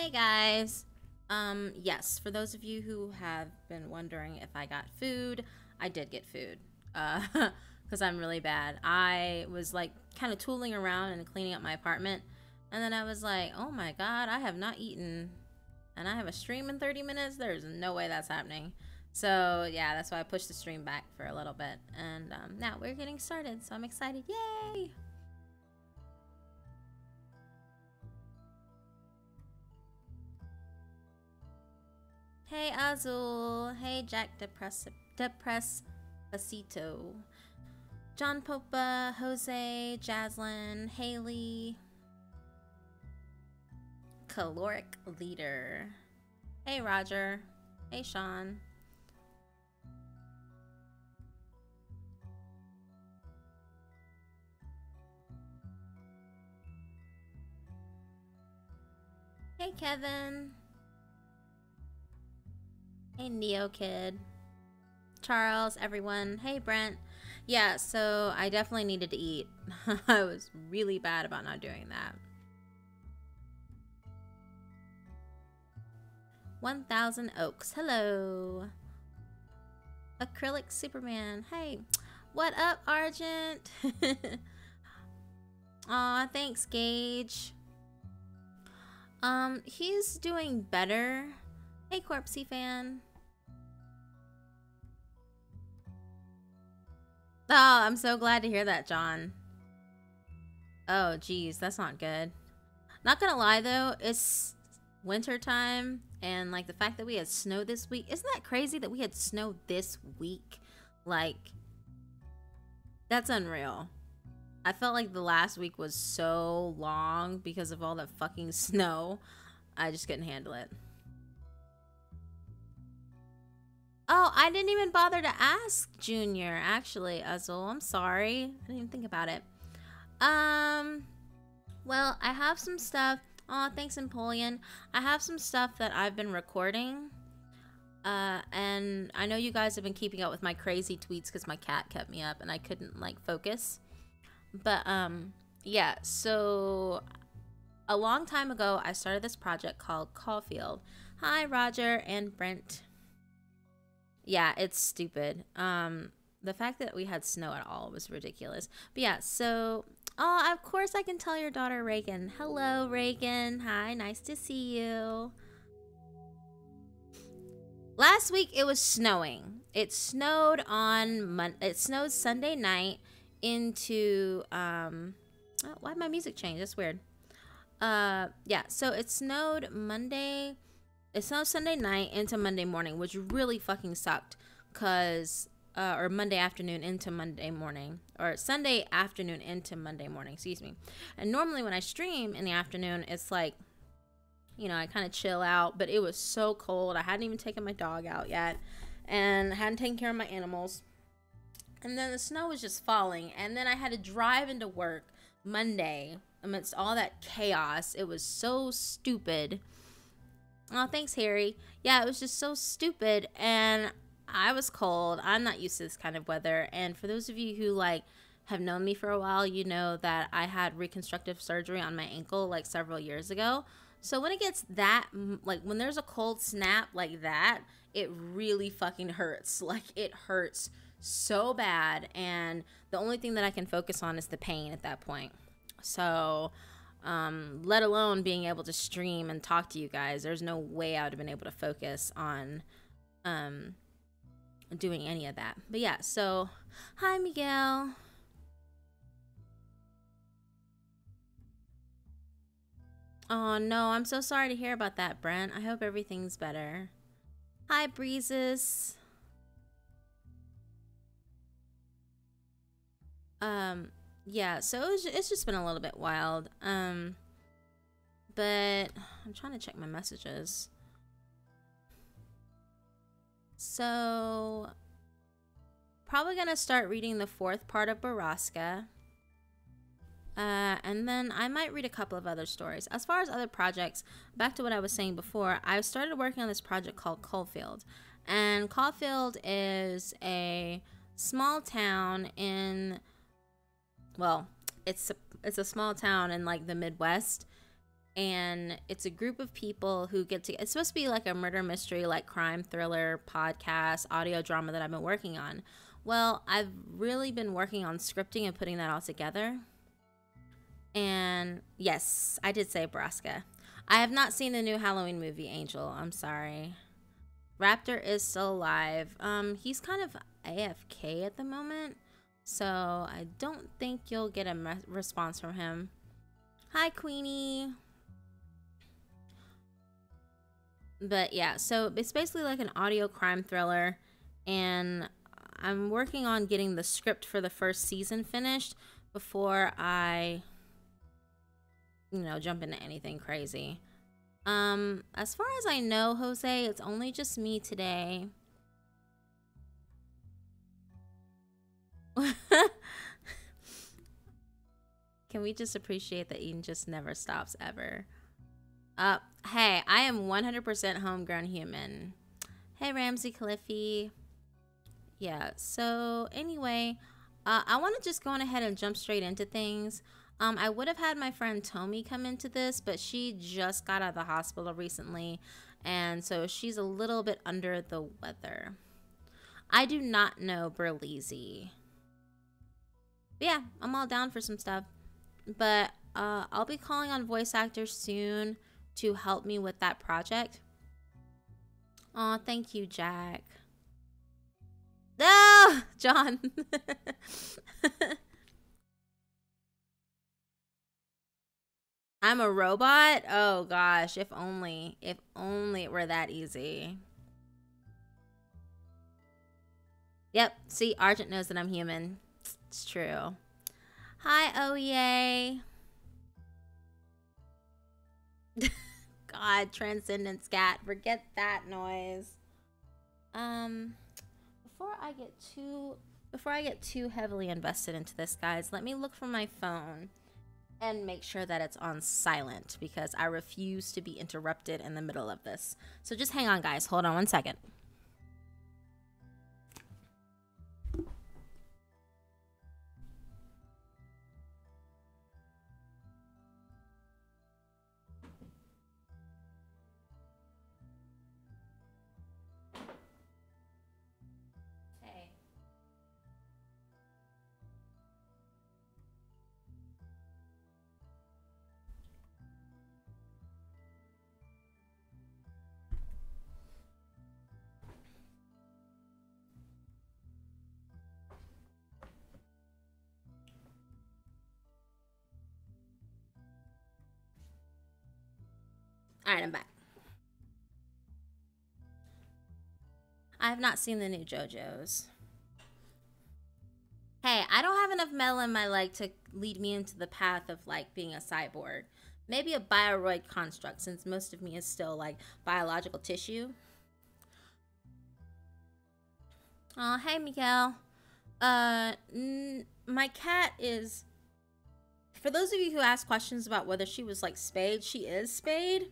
Hey guys. Yes, for those of you who have been wondering if I got food, I did get food. Because I'm really bad. I was like kind of tooling around and cleaning up my apartment, and then I was like, oh my god, I have not eaten, and I have a stream in 30 minutes. There's no way that's happening. So yeah, that's why I pushed the stream back for a little bit, and now we're getting started, so I'm excited. Yay! Hey Azul, hey Jack Depressito, John Popa, Jose, Jaslyn, Haley, Caloric Leader, hey Roger, hey Sean. Hey Kevin. Hey Neo Kid. Charles, everyone. Hey Brent. Yeah, so I definitely needed to eat. I was really bad about not doing that. 1000 Oaks. Hello. Acrylic Superman. Hey. What up, Argent? Aw, thanks, Gage. He's doing better. Hey, Corpsey fan. Oh, I'm so glad to hear that, John. Oh, geez, that's not good. Not gonna lie, though, it's winter time, and, like, the fact that we had snow this week. Isn't that crazy that we had snow this week? Like, that's unreal. I felt like the last week was so long because of all that fucking snow. I just couldn't handle it. Oh, I didn't even bother to ask Junior, actually, Azul. I'm sorry. I didn't even think about it. Well, I have some stuff. Oh, thanks, Empoleon. I have some stuff that I've been recording. And I know you guys have been keeping up with my crazy tweets because my cat kept me up and I couldn't, like, focus. But, yeah, so a long time ago, I started this project called Caulfield. Hi, Roger and Brent. Yeah, it's stupid. The fact that we had snow at all was ridiculous. But yeah, so, oh, of course I can tell your daughter Reagan. Hello, Reagan. Hi, nice to see you. Last week it was snowing. It snowed on it snowed Sunday night into oh, why'd my music change? That's weird. Yeah, so it snowed Monday. It snowed Sunday night into Monday morning, which really fucking sucked, cause or Monday afternoon into Monday morning, or Sunday afternoon into Monday morning, excuse me. And normally when I stream in the afternoon, it's like, you know, I kind of chill out, but it was so cold. I hadn't even taken my dog out yet, and hadn't taken care of my animals. And then the snow was just falling, and then I had to drive into work Monday amidst all that chaos. It was so stupid. Oh, thanks, Harry. Yeah, it was just so stupid, and I was cold. I'm not used to this kind of weather, and for those of you who, like, have known me for a while, you know that I had reconstructive surgery on my ankle, like, several years ago. So when it gets that, like, when there's a cold snap like that, it really fucking hurts. Like, it hurts so bad, and the only thing that I can focus on is the pain at that point. So let alone being able to stream and talk to you guys, there's no way I would have been able to focus on doing any of that. But yeah, so hi, Miguel. Oh no, I'm so sorry to hear about that, Brent. I hope everything's better. Hi, Breezes. Yeah, so it's just been a little bit wild. But I'm trying to check my messages. So probably gonna start reading the 4th part of BORRASCA. And then I might read a couple of other stories. As far as other projects, back to what I was saying before, I started working on this project called Caulfield. And Caulfield is a small town in, well, it's a small town in, like, the Midwest. and it's a group of people who get to, it's supposed to be like a murder mystery, like crime thriller podcast audio drama that I've been working on. Well, I've really been working on scripting and putting that all together. And yes, I did say BORRASCA. I have not seen the new Halloween movie, Angel. I'm sorry. Raptor is still alive. He's kind of AFK at the moment, so I don't think you'll get a response from him. Hi, Queenie. But yeah, so it's basically like an audio crime thriller, and I'm working on getting the script for the first season finished before I, jump into anything crazy. As far as I know, Jose, it's only just me today. Can we just appreciate that Eden just never stops ever? Hey, I am 100% homegrown human. Hey, Ramsey Cliffy. Yeah, so anyway, I want to just go on ahead and jump straight into things. I would have had my friend Tommy come into this, but she just got out of the hospital recently, and so she's a little bit under the weather. I do not know Berleezy. Yeah, I'm all down for some stuff. But I'll be calling on voice actors soon to help me with that project. Aw, thank you, Jack. No, John. I'm a robot? Oh gosh, if only it were that easy. Yep, see, Argent knows that I'm human. It's true. Hi, OEA. God, Transcendence Cat, forget that noise. Before I get too heavily invested into this, guys, let me look for my phone and make sure that it's on silent, because I refuse to be interrupted in the middle of this. So just hang on, guys. Hold on one second. All right, I'm back. I have not seen the new JoJo's. Hey, I don't have enough metal in my leg to lead me into the path of, like, being a cyborg. Maybe a bioroid construct, since most of me is still, like, biological tissue. Oh, hey, Miguel. My cat is... For those of you who ask questions about whether she was, like, spayed, she is spayed.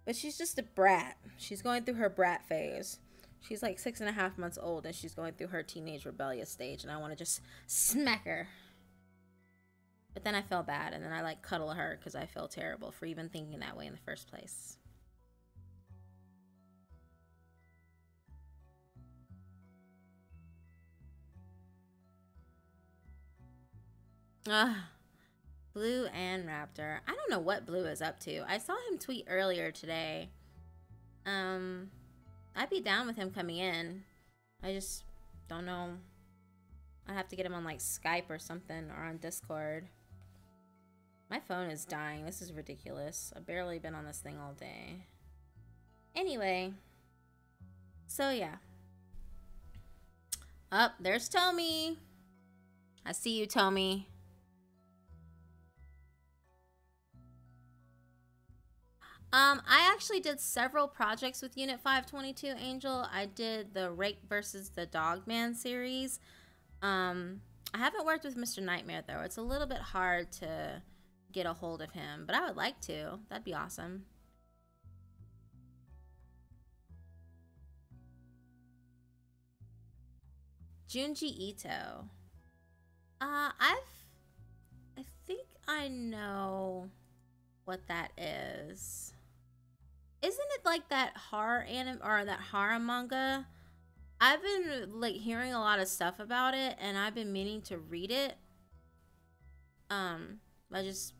But she's just a brat. She's going through her brat phase. She's like 6.5 months old, and she's going through her teenage rebellious stage, and I want to just smack her. But then I feel bad, and then I like cuddle her because I feel terrible for even thinking that way in the first place. Ugh. Blue and Raptor. I don't know what Blue is up to. I saw him tweet earlier today. I'd be down with him coming in. I just don't know. I have to get him on like Skype or something, or on Discord. My phone is dying. This is ridiculous. I've barely been on this thing all day. Anyway. So yeah. Oh, there's Tommy. I see you, Tommy. I actually did several projects with Unit 522 Angel. I did the Rake versus the Dogman series. I haven't worked with Mr. Nightmare though. It's a little bit hard to get a hold of him, but I would like to. That'd be awesome. Junji Ito. I think I know what that is. Isn't it like that horror anime or that horror manga? I've been like hearing a lot of stuff about it, and I've been meaning to read it. I just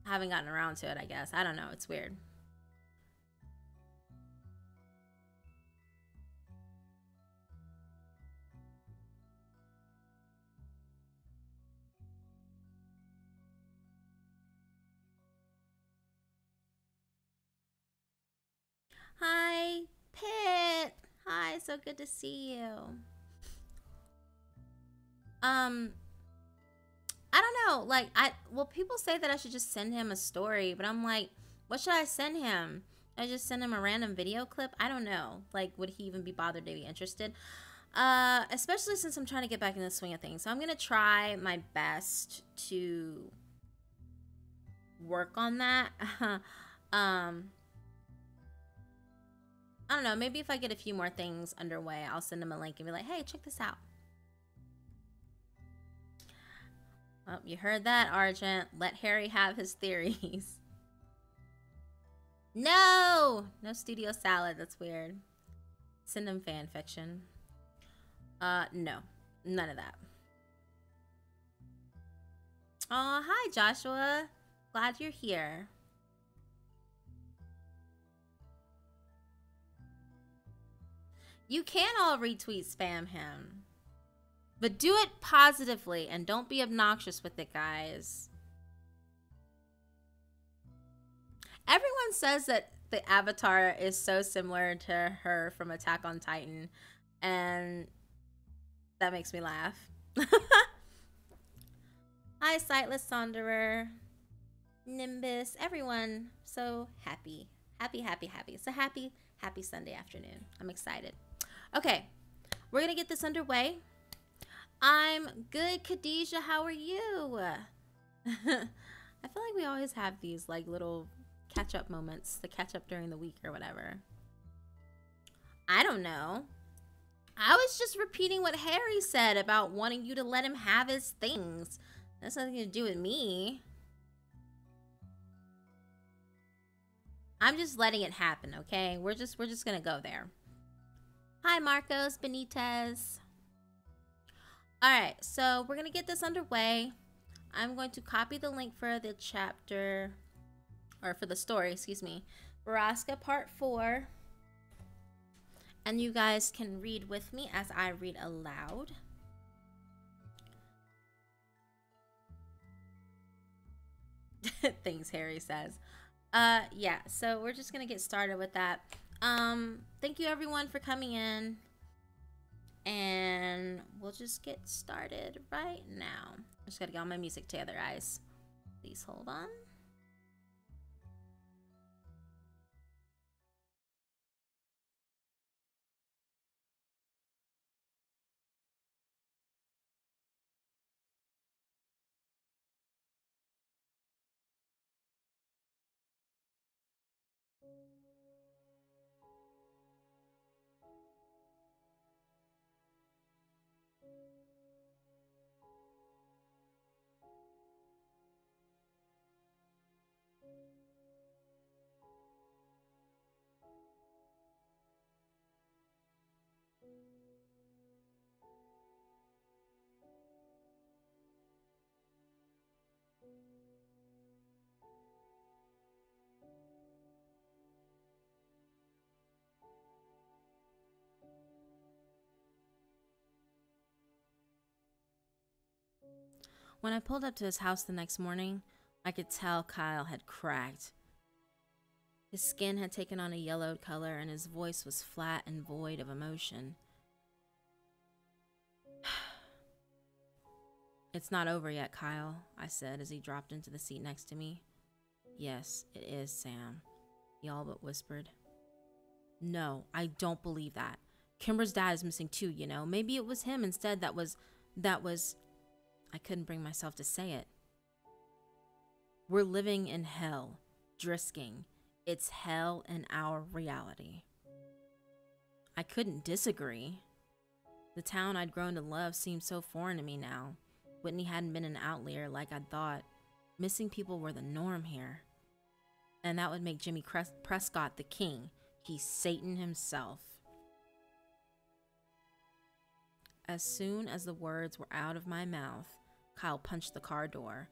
haven't gotten around to it, I guess. I don't know. It's weird. Hi, Pit. Hi, so good to see you. I don't know. Like, well, people say that I should just send him a story, but I'm like, what should I send him? I just send him a random video clip? I don't know. Like, would he even be bothered to be interested? Especially since I'm trying to get back in the swing of things. So I'm gonna try my best to work on that. I don't know. Maybe if I get a few more things underway, I'll send him a link and be like, hey, check this out. Oh, you heard that, Argent. Let Harry have his theories. No! No studio salad. That's weird. Send him fan fiction. No. None of that. Oh, hi, Joshua. Glad you're here. You can all retweet spam him. But do it positively and don't be obnoxious with it, guys. Everyone says that the avatar is so similar to her from Attack on Titan, and that makes me laugh. Hi, Sightless Saunderer, Nimbus, everyone. So happy. Happy, happy, happy. It's a happy, happy Sunday afternoon. I'm excited. Okay, we're going to get this underway. I'm good, Khadijah. How are you? I feel like we always have these like little catch-up moments, the catch-up during the week or whatever. I don't know. I was just repeating what Harry said about wanting you to let him have his things. That's nothing to do with me. I'm just letting it happen, okay? We're just gonna go there. Hi, Marcos Benitez. All right, so we're gonna get this underway. I'm going to copy the link for the chapter, or for the story, excuse me, BORRASCA Part 4. And you guys can read with me as I read aloud. Things Harry says. Yeah, so we're just gonna get started with that. Thank you everyone for coming in. And we'll just get started right now. I just gotta get all my music together, guys. Please hold on. When I pulled up to his house the next morning, I could tell Kyle had cracked. His skin had taken on a yellowed color and his voice was flat and void of emotion. It's not over yet, Kyle, I said as he dropped into the seat next to me. Yes, it is, Sam, he all but whispered. No, I don't believe that. Kimber's dad is missing too, you know. Maybe it was him instead that was... I couldn't bring myself to say it. We're living in hell, Drisking. It's hell in our reality. I couldn't disagree. The town I'd grown to love seemed so foreign to me now. Whitney hadn't been an outlier like I'd thought. Missing people were the norm here. And that would make Jimmy Prescott the king. He's Satan himself. As soon as the words were out of my mouth, Kyle punched the car door,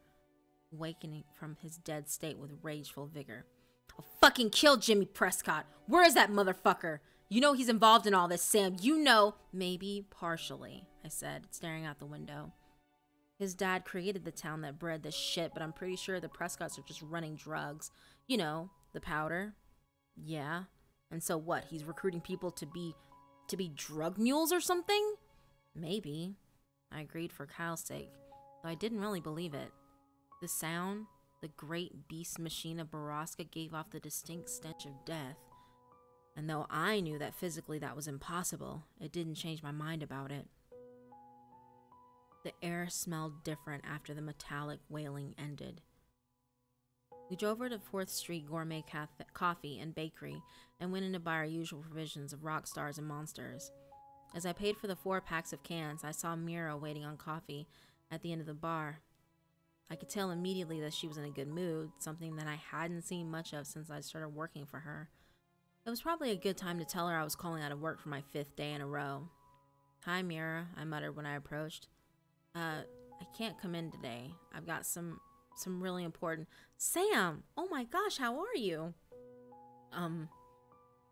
awakening from his dead state with rageful vigor. I'll fucking kill Jimmy Prescott. Where is that motherfucker? You know he's involved in all this, Sam. You know. Maybe partially, I said, staring out the window. His dad created the town that bred this shit, but I'm pretty sure the Prescotts are just running drugs. You know, the powder. Yeah. And so what? He's recruiting people to be drug mules or something? Maybe. I agreed for Kyle's sake, though I didn't really believe it. The sound, the great beast machine of BORRASCA gave off the distinct stench of death. And though I knew that physically that was impossible, it didn't change my mind about it. The air smelled different after the metallic wailing ended. We drove over to 4th Street Gourmet Coffee and Bakery and went in to buy our usual provisions of rock stars and monsters. As I paid for the 4 packs of cans, I saw Mira waiting on coffee at the end of the bar. I could tell immediately that she was in a good mood, something that I hadn't seen much of since I started working for her. It was probably a good time to tell her I was calling out of work for my 5th day in a row. Hi, Mira, I muttered when I approached. I can't come in today. I've got some really important... Sam! Oh my gosh, how are you?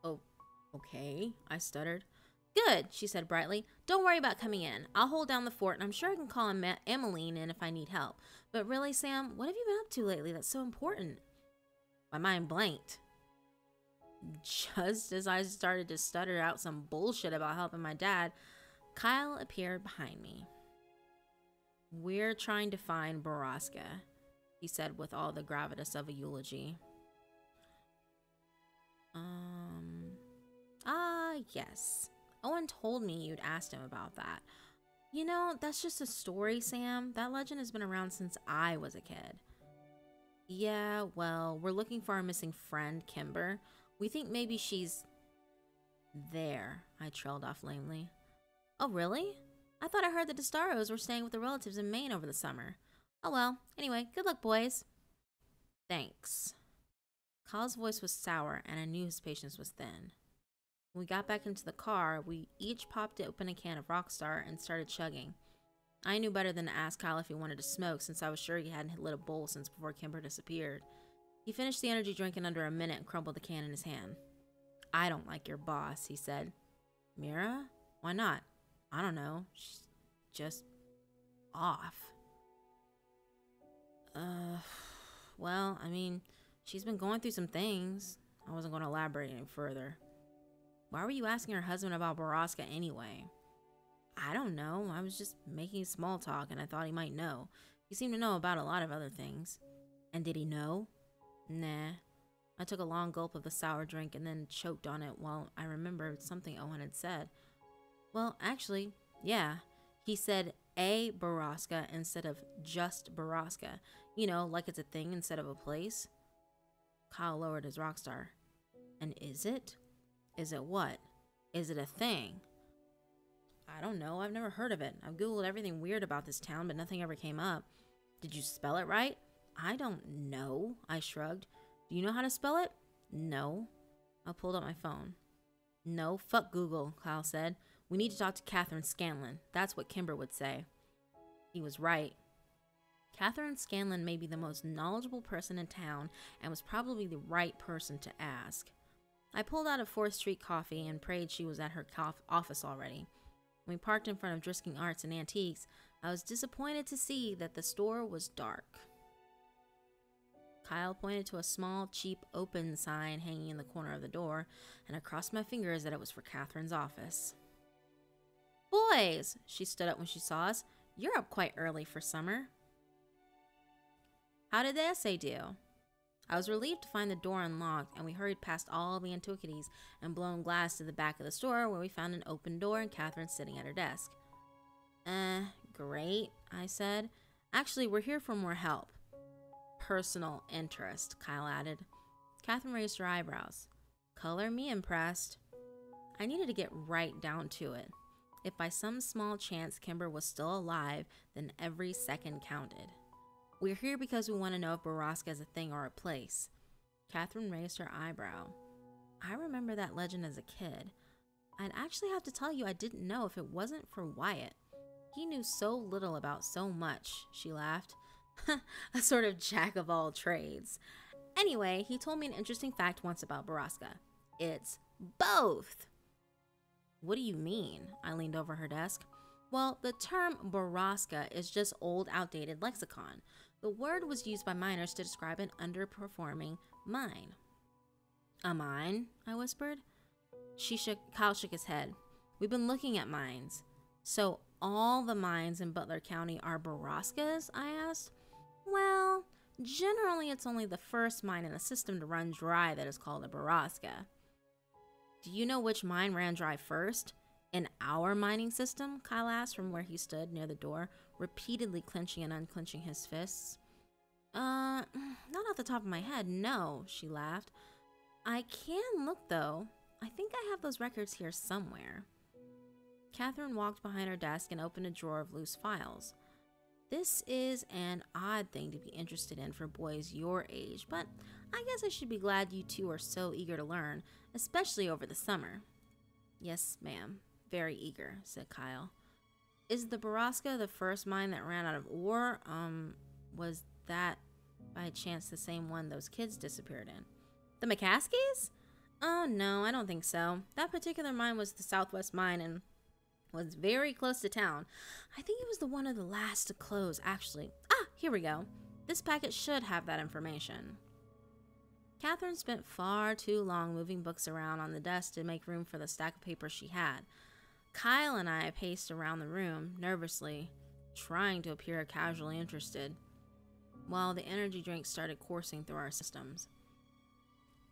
Oh, okay, I stuttered. Good, she said brightly. Don't worry about coming in. I'll hold down the fort, and I'm sure I can call Emmeline in if I need help. But really, Sam, what have you been up to lately that's so important? My mind blanked. Just as I started to stutter out some bullshit about helping my dad, Kyle appeared behind me. We're trying to find BORRASCA, he said with all the gravitas of a eulogy. Yes. Owen told me you'd asked him about that. You know, that's just a story, Sam. That legend has been around since I was a kid. Yeah, well, we're looking for our missing friend, Kimber. We think maybe she's there, I trailed off lamely. Oh, really? I thought I heard the DeStaros were staying with the relatives in Maine over the summer. Oh well, anyway, good luck, boys. Thanks. Kyle's voice was sour, and I knew his patience was thin. When we got back into the car, we each popped open a can of Rockstar and started chugging. I knew better than to ask Kyle if he wanted to smoke, since I was sure he hadn't lit a bowl since before Kimber disappeared. He finished the energy drink in under a minute and crumbled the can in his hand. I don't like your boss, he said. Mira? Why not? I don't know. She's just off. Well, I mean, she's been going through some things. I wasn't going to elaborate any further. Why were you asking her husband about BORRASCA anyway? I don't know. I was just making small talk and I thought he might know. He seemed to know about a lot of other things. And did he know? Nah. I took a long gulp of the sour drink and then choked on it while I remembered something Owen had said. Well, actually, yeah. He said a BORRASCA instead of just BORRASCA. You know, like it's a thing instead of a place. Kyle lowered his Rockstar. And is it? Is it what? Is it a thing? I don't know. I've never heard of it. I've Googled everything weird about this town, but nothing ever came up. Did you spell it right? I don't know, I shrugged. Do you know how to spell it? No. I pulled up my phone. No, fuck Google, Kyle said. We need to talk to Catherine Scanlon. That's what Kimber would say. He was right. Catherine Scanlon may be the most knowledgeable person in town and was probably the right person to ask. I pulled out a 4th Street coffee and prayed she was at her office already. When we parked in front of Drisking Arts and Antiques, I was disappointed to see that the store was dark. Kyle pointed to a small, cheap, open sign hanging in the corner of the door, and I crossed my fingers that it was for Catherine's office. Boys! She stood up when she saw us. You're up quite early for summer. How did the essay do? I was relieved to find the door unlocked, and we hurried past all the antiquities and blown glass to the back of the store where we found an open door and Catherine sitting at her desk. Great, I said. Actually, we're here for more help. Personal interest, Kyle added. Catherine raised her eyebrows. Color me impressed. I needed to get right down to it. If by some small chance Kimber was still alive, then every second counted. We're here because we want to know if BORRASCA is a thing or a place. Catherine raised her eyebrow. I remember that legend as a kid. I'd actually have to tell you I didn't know if it wasn't for Wyatt. He knew so little about so much, she laughed. A sort of jack of all trades. Anyway, he told me an interesting fact once about BORRASCA. It's both. What do you mean? I leaned over her desk. Well, the term BORRASCA is just old, outdated lexicon. The word was used by miners to describe an underperforming mine. A mine? I whispered. Kyle shook his head. We've been looking at mines. So all the mines in Butler County are BORRASCAs? I asked. Well, generally it's only the first mine in the system to run dry that is called a BORRASCA. Do you know which mine ran dry first? In our mining system? Kyle asked from where he stood near the door, repeatedly clenching and unclenching his fists. Not off the top of my head, no, she laughed. I can look though. I think I have those records here somewhere. Catherine walked behind her desk and opened a drawer of loose files. This is an odd thing to be interested in for boys your age, but I guess I should be glad you two are so eager to learn, especially over the summer. Yes, ma'am. Very eager, said Kyle. Is the BORRASCA the first mine that ran out of ore? Was that by chance the same one those kids disappeared in? The McCaskies? Oh, no, I don't think so. That particular mine was the Southwest Mine and was very close to town. I think it was the one of the last to close, actually. Ah, here we go. This packet should have that information. Catherine spent far too long moving books around on the desk to make room for the stack of papers she had. Kyle and I paced around the room, nervously, trying to appear casually interested, while the energy drinks started coursing through our systems.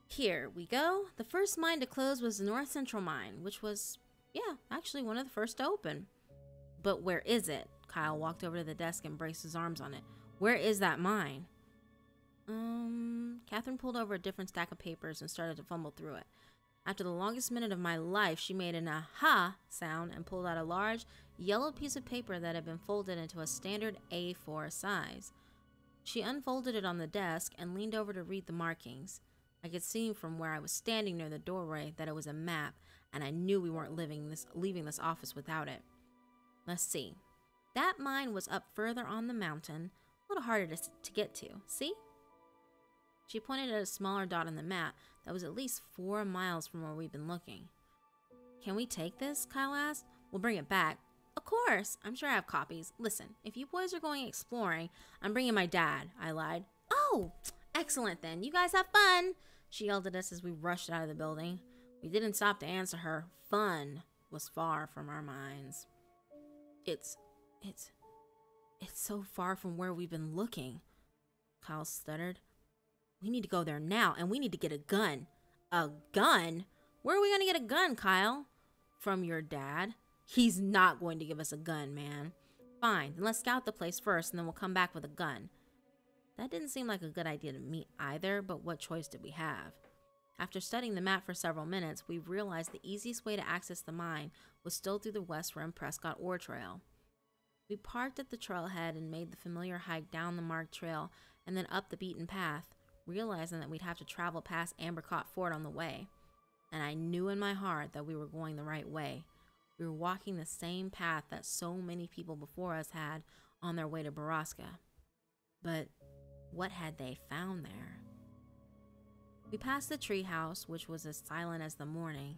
Here we go. The first mine to close was the North Central Mine, which was, yeah, actually one of the first to open. But where is it? Kyle walked over to the desk and braced his arms on it. Where is that mine? Catherine pulled over a different stack of papers and started to fumble through it. After the longest minute of my life, she made an aha sound and pulled out a large, yellow piece of paper that had been folded into a standard A4 size. She unfolded it on the desk and leaned over to read the markings. I could see from where I was standing near the doorway that it was a map, and I knew we weren't leaving this office without it. Let's see. That mine was up further on the mountain, a little harder to get to. See? She pointed at a smaller dot on the map that was at least 4 miles from where we'd been looking. Can we take this? Kyle asked. We'll bring it back. Of course. I'm sure I have copies. Listen, if you boys are going exploring, I'm bringing my dad, I lied. Oh, excellent then. You guys have fun, she yelled at us as we rushed out of the building. We didn't stop to answer her. Fun was far from our minds. It's so far from where we've been looking, Kyle stuttered. We need to go there now, and we need to get a gun. A gun? Where are we going to get a gun, Kyle? From your dad? He's not going to give us a gun, man. Fine, then let's scout the place first, and then we'll come back with a gun. That didn't seem like a good idea to me either, but what choice did we have? After studying the map for several minutes, we realized the easiest way to access the mine was still through the West Rim Prescott Ore Trail. We parked at the trailhead and made the familiar hike down the marked trail and then up the beaten path, realizing that we'd have to travel past Ambercott Fort on the way. And I knew in my heart that we were going the right way. We were walking the same path that so many people before us had on their way to BORRASCA. But what had they found there? We passed the treehouse, which was as silent as the morning.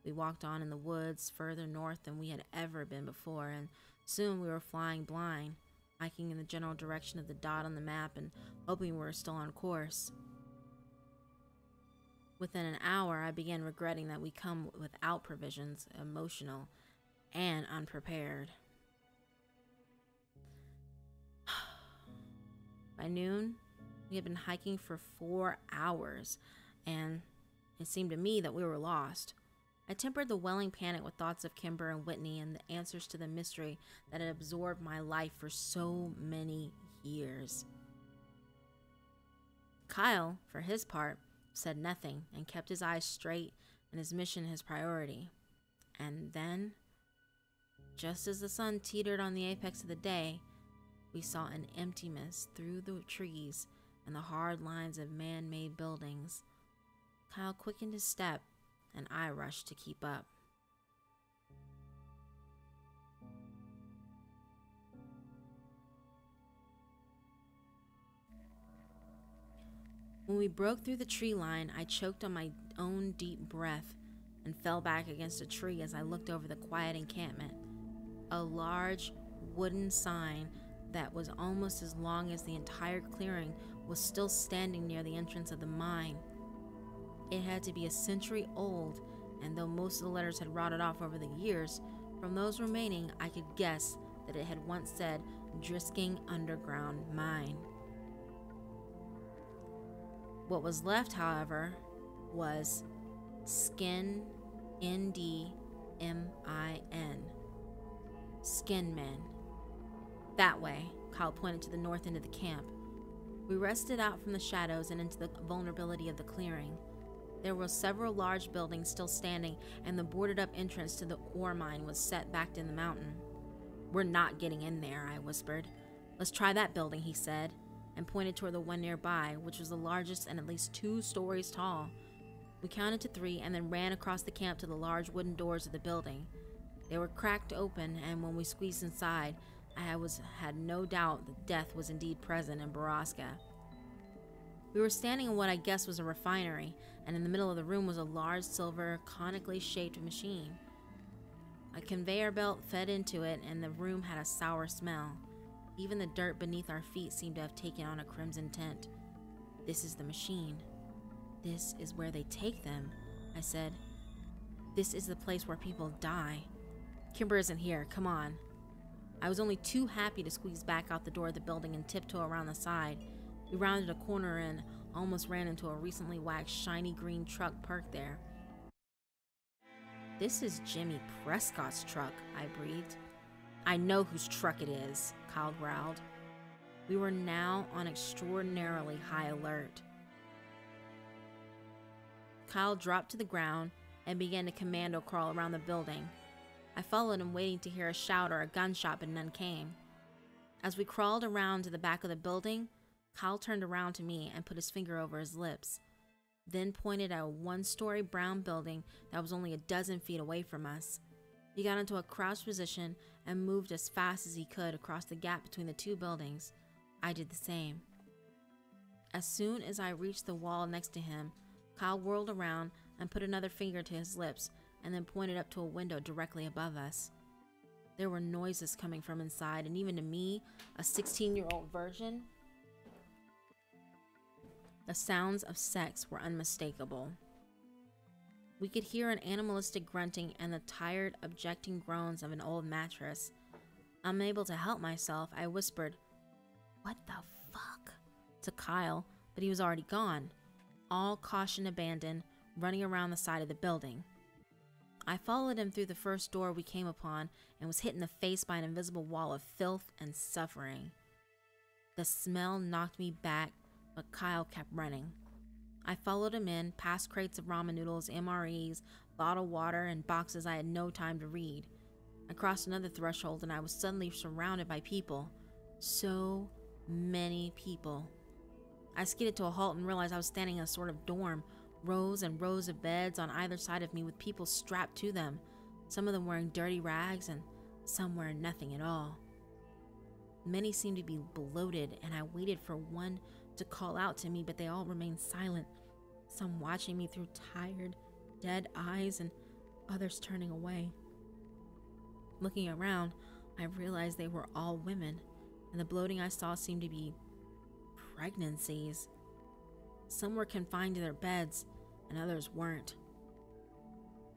We walked on in the woods further north than we had ever been before, and soon we were flying blind, hiking in the general direction of the dot on the map and hoping we were still on course. Within an hour, I began regretting that we come without provisions, emotional and unprepared. By noon, we had been hiking for 4 hours, and it seemed to me that we were lost. I tempered the welling panic with thoughts of Kimber and Whitney and the answers to the mystery that had absorbed my life for so many years. Kyle, for his part, said nothing and kept his eyes straight and his mission his priority. And then, just as the sun teetered on the apex of the day, we saw an emptiness through the trees and the hard lines of man-made buildings. Kyle quickened his step, and I rushed to keep up. When we broke through the tree line, I choked on my own deep breath and fell back against a tree as I looked over the quiet encampment. A large wooden sign that was almost as long as the entire clearing was still standing near the entrance of the mine. It had to be a century old, and though most of the letters had rotted off over the years, from those remaining I could guess that it had once said Drisking Underground Mine. What was left, however, was Skin, N-D-M-I-N. Skinmen. That way, Kyle pointed to the north end of the camp. We rested out from the shadows and into the vulnerability of the clearing. There were several large buildings still standing, and the boarded-up entrance to the ore mine was set back in the mountain. "We're not getting in there," I whispered. "Let's try that building," he said, and pointed toward the one nearby, which was the largest and at least 2 stories tall. We counted to 3 and then ran across the camp to the large wooden doors of the building. They were cracked open, and when we squeezed inside, I had no doubt that death was indeed present in BORRASCA. We were standing in what I guessed was a refinery, and in the middle of the room was a large silver, conically shaped machine. A conveyor belt fed into it, and the room had a sour smell. Even the dirt beneath our feet seemed to have taken on a crimson tint. "This is the machine. This is where they take them," I said. "This is the place where people die. Kimber isn't here. Come on." I was only too happy to squeeze back out the door of the building and tiptoe around the side. We rounded a corner and almost ran into a recently waxed shiny green truck parked there. "This is Jimmy Prescott's truck," I breathed. "I know whose truck it is," Kyle growled. We were now on extraordinarily high alert. Kyle dropped to the ground and began to commando crawl around the building. I followed him, waiting to hear a shout or a gunshot, but none came. As we crawled around to the back of the building, Kyle turned around to me and put his finger over his lips, then pointed at a 1-story brown building that was only a dozen feet away from us. He got into a crouched position and moved as fast as he could across the gap between the 2 buildings. I did the same. As soon as I reached the wall next to him, Kyle whirled around and put another finger to his lips and then pointed up to a window directly above us. There were noises coming from inside, and even to me, a 16-year-old virgin, the sounds of sex were unmistakable. We could hear an animalistic grunting and the tired, objecting groans of an old mattress. Unable to help myself, I whispered, "What the fuck?" to Kyle, but he was already gone, all caution abandoned, running around the side of the building. I followed him through the first door we came upon and was hit in the face by an invisible wall of filth and suffering. The smell knocked me back, but Kyle kept running. I followed him in, past crates of ramen noodles, MREs, bottled water, and boxes I had no time to read. I crossed another threshold and I was suddenly surrounded by people. So many people. I skidded to a halt and realized I was standing in a sort of dorm, rows and rows of beds on either side of me with people strapped to them, some of them wearing dirty rags and some wearing nothing at all. Many seemed to be bloated, and I waited for one to call out to me, but they all remained silent, some watching me through tired, dead eyes and others turning away. Looking around, I realized they were all women, and the bloating I saw seemed to be pregnancies. Some were confined to their beds, and others weren't.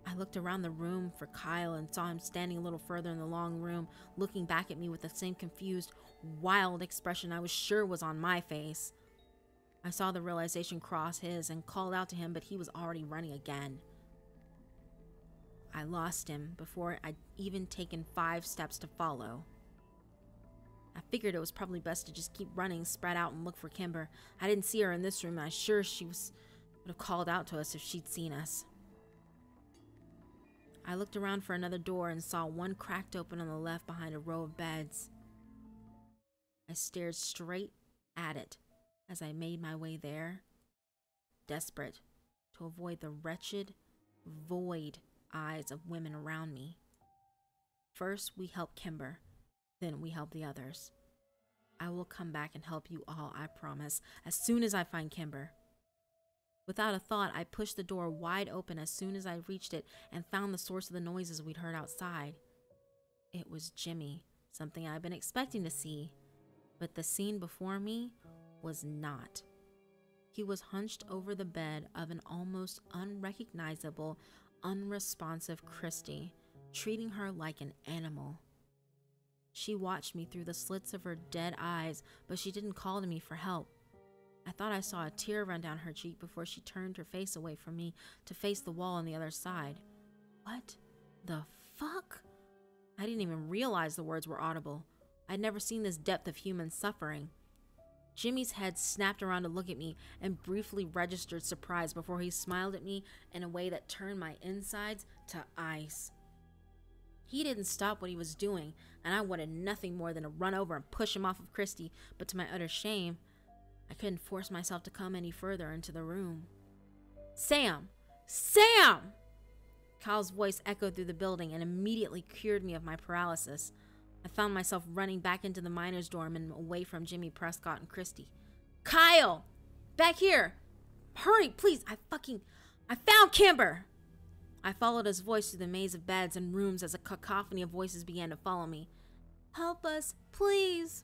I looked around the room for Kyle and saw him standing a little further in the long room, looking back at me with the same confused, wild expression I was sure was on my face. I saw the realization cross his and called out to him, but he was already running again. I lost him before I'd even taken 5 steps to follow. I figured it was probably best to just keep running, spread out, and look for Kimber. I didn't see her in this room, and I'm sure she would have called out to us if she'd seen us. I looked around for another door and saw one cracked open on the left behind a row of beds. I stared straight at it as I made my way there, desperate to avoid the wretched, void eyes of women around me. First, we help Kimber, then we help the others. I will come back and help you all, I promise, as soon as I find Kimber. Without a thought, I pushed the door wide open as soon as I reached it and found the source of the noises we'd heard outside. It was Jimmy, something I'd been expecting to see, but the scene before me was not. He was hunched over the bed of an almost unrecognizable, unresponsive Christy, treating her like an animal. She watched me through the slits of her dead eyes, but she didn't call to me for help. I thought I saw a tear run down her cheek before she turned her face away from me to face the wall on the other side. What the fuck? I didn't even realize the words were audible. I'd never seen this depth of human suffering. Jimmy's head snapped around to look at me and briefly registered surprise before he smiled at me in a way that turned my insides to ice. He didn't stop what he was doing, and I wanted nothing more than to run over and push him off of Christy, but to my utter shame, I couldn't force myself to come any further into the room. Sam! Sam! Kyle's voice echoed through the building and immediately cured me of my paralysis. I found myself running back into the miner's dorm and away from Jimmy, Prescott, and Christy. Kyle! Back here! Hurry, please! I found Kimber! I followed his voice through the maze of beds and rooms as a cacophony of voices began to follow me. Help us, please!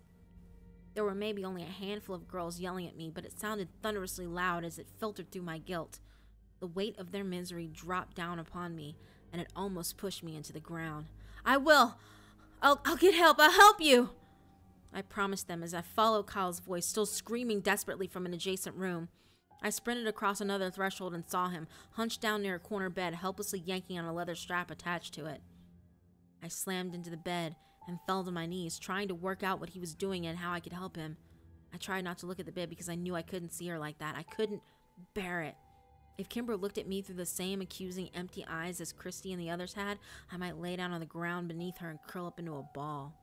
There were maybe only a handful of girls yelling at me, but it sounded thunderously loud as it filtered through my guilt. The weight of their misery dropped down upon me, and it almost pushed me into the ground. I'll get help. I'll help you, I promised them as I followed Kyle's voice, still screaming desperately from an adjacent room. I sprinted across another threshold and saw him, hunched down near a corner bed, helplessly yanking on a leather strap attached to it. I slammed into the bed and fell to my knees, trying to work out what he was doing and how I could help him. I tried not to look at the bed because I knew I couldn't see her like that. I couldn't bear it. If Kimber looked at me through the same accusing, empty eyes as Christy and the others had, I might lay down on the ground beneath her and curl up into a ball.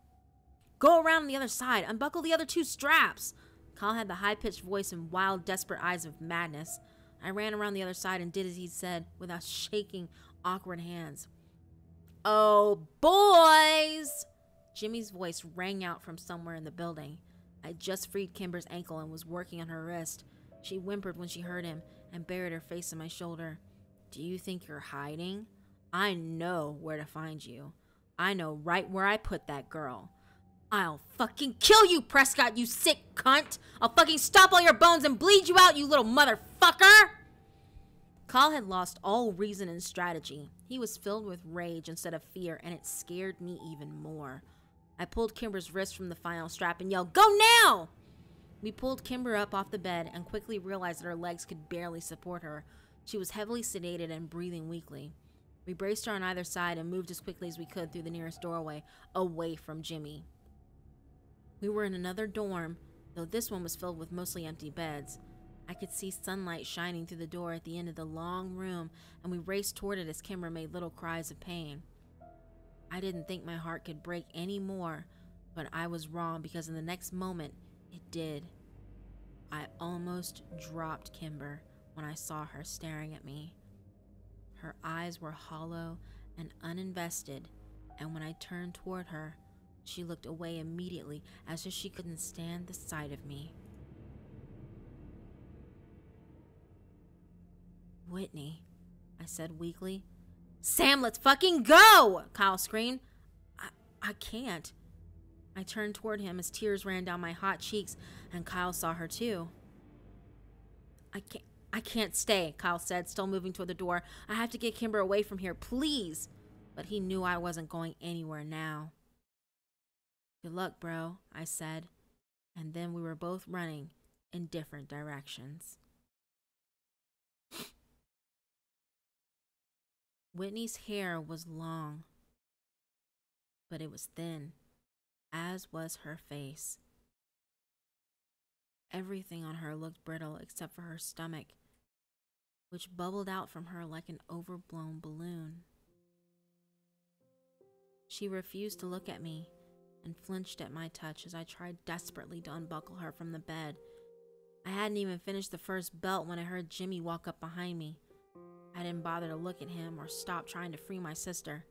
Go around on the other side. Unbuckle the other two straps. Kyle had the high-pitched voice and wild, desperate eyes of madness. I ran around the other side and did as he said, with shaking, awkward hands. Oh, boys! Jimmy's voice rang out from somewhere in the building. I just freed Kimber's ankle and was working on her wrist. She whimpered when she heard him and buried her face in my shoulder. Do you think you're hiding? I know where to find you. I know right where I put that girl. I'll fucking kill you, Prescott, you sick cunt! I'll fucking stomp all your bones and bleed you out, you little motherfucker! Kyle had lost all reason and strategy. He was filled with rage instead of fear, and it scared me even more. I pulled Kimber's wrist from the final strap and yelled, Go now! We pulled Kimber up off the bed and quickly realized that her legs could barely support her. She was heavily sedated and breathing weakly. We braced her on either side and moved as quickly as we could through the nearest doorway, away from Jimmy. We were in another dorm, though this one was filled with mostly empty beds. I could see sunlight shining through the door at the end of the long room, and we raced toward it as Kimber made little cries of pain. I didn't think my heart could break any more, but I was wrong because in the next moment, it did. I almost dropped Kimber when I saw her staring at me. Her eyes were hollow and uninvested, and when I turned toward her, she looked away immediately as if she couldn't stand the sight of me. Whitney, I said weakly. Sam, let's fucking go! Kyle screamed. I can't. I turned toward him as tears ran down my hot cheeks, and Kyle saw her too. I can't stay, Kyle said, still moving toward the door. I have to get Kimber away from here, please. But he knew I wasn't going anywhere now. Good luck, bro, I said, and then we were both running in different directions. Whitney's hair was long, but it was thin, as was her face. Everything on her looked brittle except for her stomach, which bubbled out from her like an overblown balloon. She refused to look at me and flinched at my touch as I tried desperately to unbuckle her from the bed. I hadn't even finished the first belt when I heard Jimmy walk up behind me. I didn't bother to look at him or stop trying to free my sister.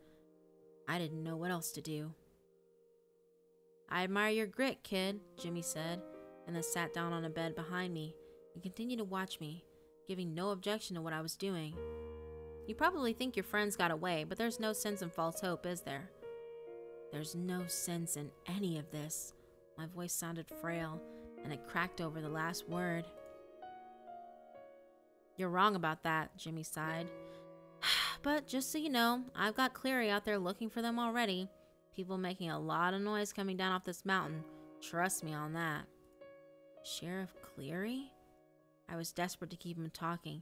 I didn't know what else to do. I admire your grit, kid, Jimmy said, and then sat down on a bed behind me and continued to watch me, giving no objection to what I was doing. You probably think your friends got away, but there's no sense in false hope, is there? There's no sense in any of this. My voice sounded frail, and it cracked over the last word. You're wrong about that, Jimmy sighed. But just so you know, I've got Cleary out there looking for them already. People making a lot of noise coming down off this mountain. Trust me on that. Sheriff Cleary? I was desperate to keep him talking.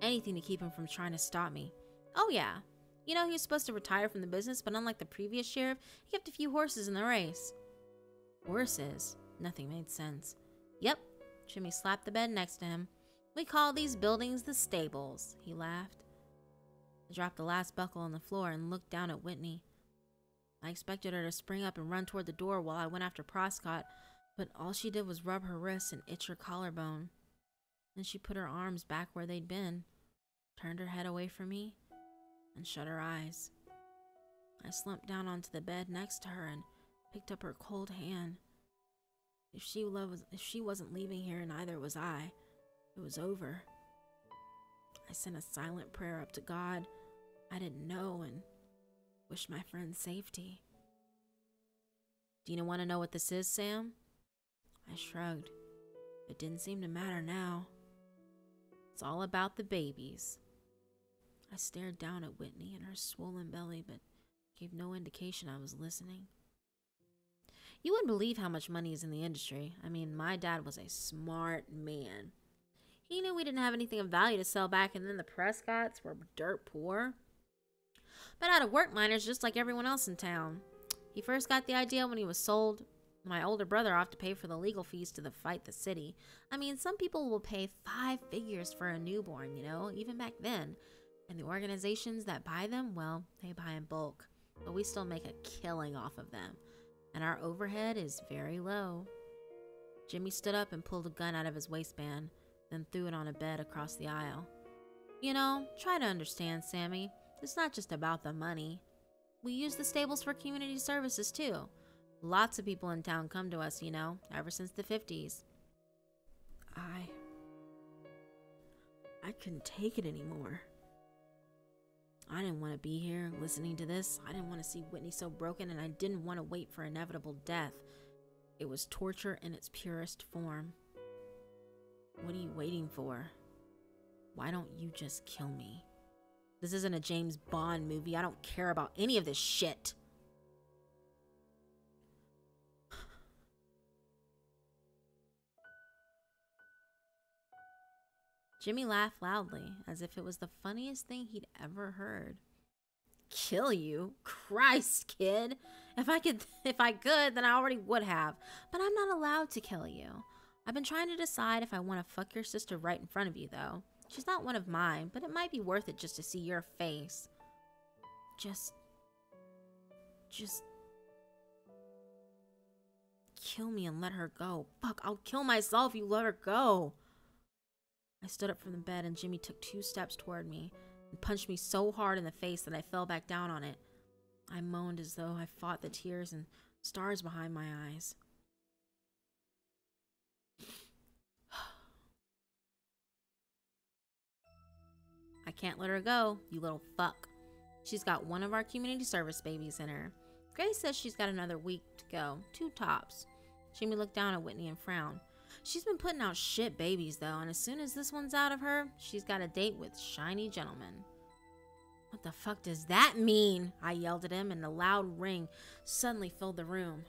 Anything to keep him from trying to stop me. Oh yeah. You know, he was supposed to retire from the business, but unlike the previous sheriff, he kept a few horses in the race. Horses? Nothing made sense. Yep. Jimmy slapped the bed next to him. We call these buildings the stables, he laughed. I dropped the last buckle on the floor and looked down at Whitney. I expected her to spring up and run toward the door while I went after Prescott, but all she did was rub her wrists and itch her collarbone. Then she put her arms back where they'd been, turned her head away from me, and shut her eyes. I slumped down onto the bed next to her and picked up her cold hand. If she wasn't leaving here, neither was I. It was over. I sent a silent prayer up to God I didn't know and wished my friend safety. Do you want to know what this is, Sam? I shrugged. It didn't seem to matter now. It's all about the babies. I stared down at Whitney and her swollen belly, but gave no indication I was listening. You wouldn't believe how much money is in the industry. I mean, my dad was a smart man. He knew we didn't have anything of value to sell back, and then the Prescotts were dirt poor. But out-of-work miners just like everyone else in town. He first got the idea when he was sold my older brother off to pay for the legal fees to fight the city. I mean, some people will pay 5 figures for a newborn, you know, even back then. And the organizations that buy them, well, they buy in bulk. But we still make a killing off of them. And our overhead is very low. Jimmy stood up and pulled a gun out of his waistband, then threw it on a bed across the aisle. You know, try to understand, Sammy. It's not just about the money. We use the stables for community services, too. Lots of people in town come to us, you know, ever since the 50s. I couldn't take it anymore. I didn't want to be here listening to this. I didn't want to see Whitney so broken, and I didn't want to wait for inevitable death. It was torture in its purest form. What are you waiting for? Why don't you just kill me? This isn't a James Bond movie. I don't care about any of this shit. Jimmy laughed loudly, as if it was the funniest thing he'd ever heard. Kill you? Christ, kid. If I could, then I already would have. But I'm not allowed to kill you. I've been trying to decide if I want to fuck your sister right in front of you, though. She's not one of mine, but it might be worth it just to see your face. Just kill me and let her go. Fuck, I'll kill myself if you let her go. I stood up from the bed and Jimmy took 2 steps toward me and punched me so hard in the face that I fell back down on it. I moaned as though I fought the tears and stars behind my eyes. I can't let her go, you little fuck. She's got one of our community service babies in her. Grace says she's got another week to go, 2 tops. Jimmy looked down at Whitney and frowned. She's been putting out shit babies, though, and as soon as this one's out of her, she's got a date with shiny gentlemen. What the fuck does that mean? I yelled at him, and a loud ring suddenly filled the room.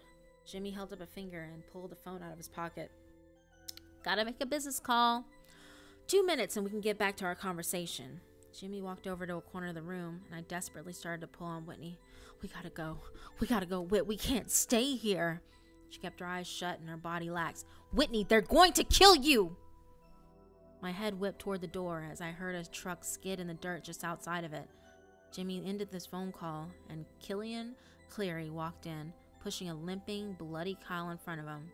Jimmy held up a finger and pulled a phone out of his pocket. Gotta make a business call. 2 minutes and we can get back to our conversation. Jimmy walked over to a corner of the room, and I desperately started to pull on Whitney. We gotta go. We gotta go, Whit. We can't stay here. She kept her eyes shut and her body lax. Whitney, they're going to kill you! My head whipped toward the door as I heard a truck skid in the dirt just outside of it. Jimmy ended this phone call, and Killian Cleary walked in, pushing a limping, bloody Kyle in front of him.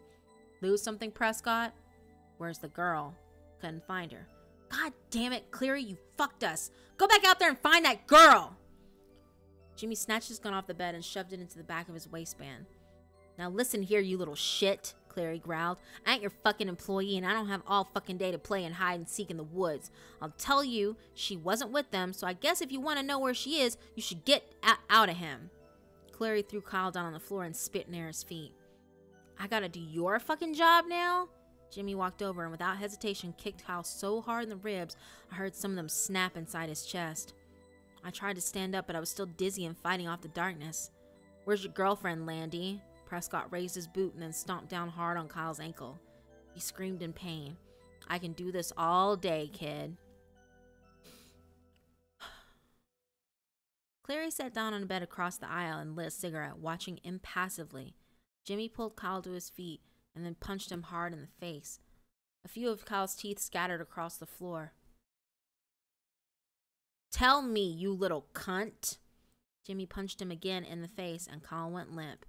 Lose something, Prescott? Where's the girl? Couldn't find her. God damn it, Cleary, you fucked us. Go back out there and find that girl. Jimmy snatched his gun off the bed and shoved it into the back of his waistband. Now listen here, you little shit, Cleary growled. I ain't your fucking employee and I don't have all fucking day to play and hide and seek in the woods. I'll tell you, she wasn't with them, so I guess if you want to know where she is, you should get out of him. Cleary threw Kyle down on the floor and spit near his feet. I gotta do your fucking job now? Jimmy walked over and without hesitation kicked Kyle so hard in the ribs, I heard some of them snap inside his chest. I tried to stand up, but I was still dizzy and fighting off the darkness. Where's your girlfriend, Landy? Prescott raised his boot and then stomped down hard on Kyle's ankle. He screamed in pain. I can do this all day, kid. Cleary sat down on a bed across the aisle and lit a cigarette, watching impassively. Jimmy pulled Kyle to his feet and then punched him hard in the face. A few of Kyle's teeth scattered across the floor. Tell me, you little cunt. Jimmy punched him again in the face and Kyle went limp.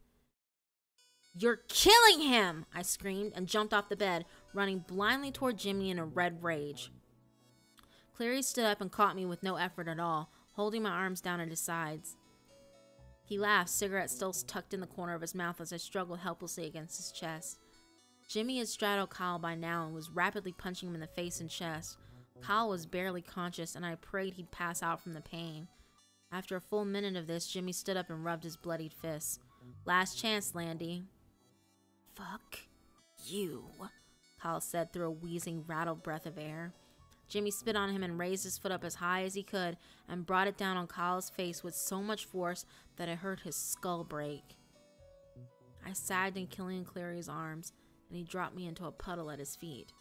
You're killing him, I screamed and jumped off the bed, running blindly toward Jimmy in a red rage. Cleary stood up and caught me with no effort at all, holding my arms down at his sides. He laughed, cigarette still tucked in the corner of his mouth as I struggled helplessly against his chest. Jimmy had straddled Kyle by now and was rapidly punching him in the face and chest. Kyle was barely conscious and I prayed he'd pass out from the pain. After a full minute of this, Jimmy stood up and rubbed his bloodied fists. Last chance, Landy. Fuck you, Kyle said through a wheezing, rattled breath of air. Jimmy spit on him and raised his foot up as high as he could and brought it down on Kyle's face with so much force that it hurt his skull break. I sagged in Killian Cleary's arms and he dropped me into a puddle at his feet.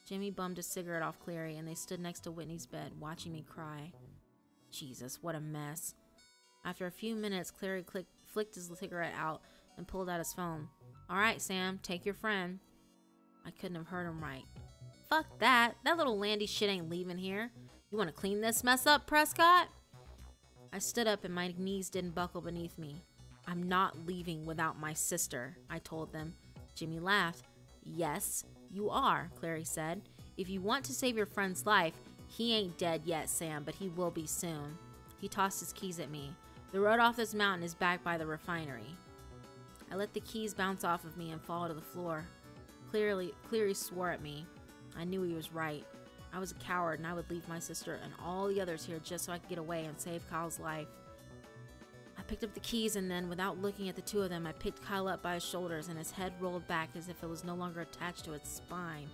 Jimmy bummed a cigarette off Cleary and they stood next to Whitney's bed watching me cry. Jesus, what a mess. After a few minutes, Cleary flicked his cigarette out and pulled out his phone. All right, Sam, take your friend. I couldn't have heard him right. Fuck that. That little Landy shit ain't leaving here. You want to clean this mess up, Prescott? I stood up and my knees didn't buckle beneath me. I'm not leaving without my sister, I told them. Jimmy laughed. Yes, you are, Cleary said. If you want to save your friend's life, he ain't dead yet, Sam, but he will be soon. He tossed his keys at me. The road off this mountain is back by the refinery. I let the keys bounce off of me and fall to the floor. Cleary swore at me. I knew he was right. I was a coward and I would leave my sister and all the others here just so I could get away and save Kyle's life. I picked up the keys and then, without looking at the two of them, I picked Kyle up by his shoulders and his head rolled back as if it was no longer attached to its spine.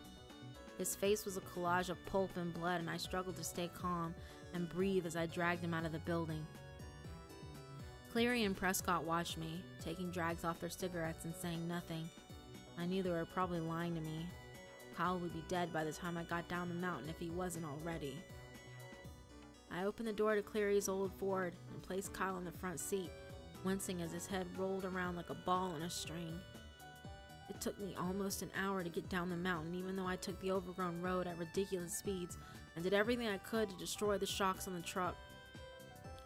His face was a collage of pulp and blood and I struggled to stay calm and breathe as I dragged him out of the building. Cleary and Prescott watched me, taking drags off their cigarettes and saying nothing. I knew they were probably lying to me. Kyle would be dead by the time I got down the mountain if he wasn't already. I opened the door to Cleary's old Ford and placed Kyle in the front seat, wincing as his head rolled around like a ball on a string. It took me almost an hour to get down the mountain, even though I took the overgrown road at ridiculous speeds and did everything I could to destroy the shocks on the truck.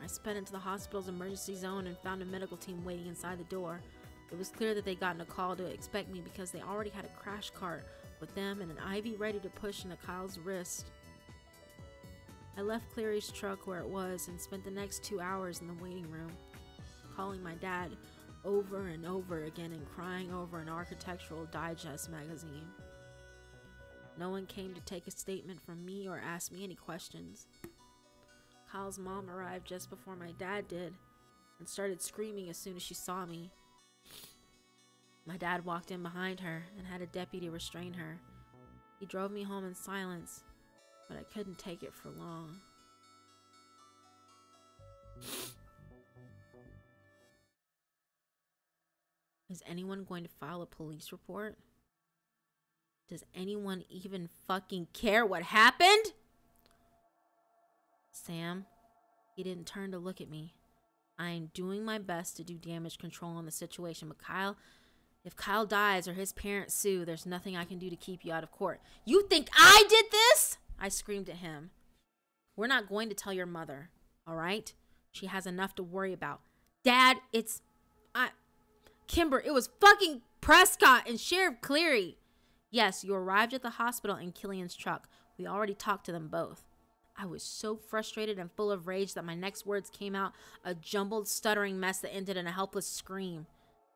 I sped into the hospital's emergency zone and found a medical team waiting inside the door. It was clear that they'd gotten a call to expect me because they already had a crash cart with them and an IV ready to push into Kyle's wrist. I left Cleary's truck where it was and spent the next 2 hours in the waiting room, calling my dad over and over again and crying over an Architectural Digest magazine. No one came to take a statement from me or ask me any questions. Kyle's mom arrived just before my dad did and started screaming as soon as she saw me. My dad walked in behind her and had a deputy restrain her. He drove me home in silence, but I couldn't take it for long. Is anyone going to file a police report? Does anyone even fucking care what happened? Sam, he didn't turn to look at me. I am doing my best to do damage control on the situation, but if Kyle dies or his parents sue, there's nothing I can do to keep you out of court. You think I did this? I screamed at him. We're not going to tell your mother, all right? She has enough to worry about. Dad, Kimber, it was fucking Prescott and Sheriff Cleary. Yes, you arrived at the hospital in Killian's truck. We already talked to them both. I was so frustrated and full of rage that my next words came out a jumbled, stuttering mess that ended in a helpless scream.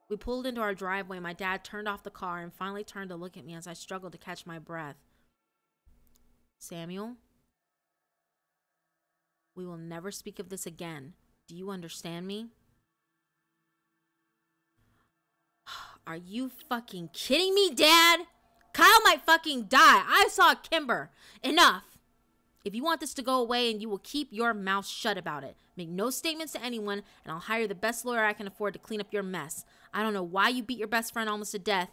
We pulled into our driveway. My dad turned off the car and finally turned to look at me as I struggled to catch my breath. Samuel, we will never speak of this again. Do you understand me? Are you fucking kidding me, Dad? Kyle might fucking die. I saw Kimber. Enough. If you want this to go away, and you will keep your mouth shut about it. Make no statements to anyone, and I'll hire the best lawyer I can afford to clean up your mess. I don't know why you beat your best friend almost to death.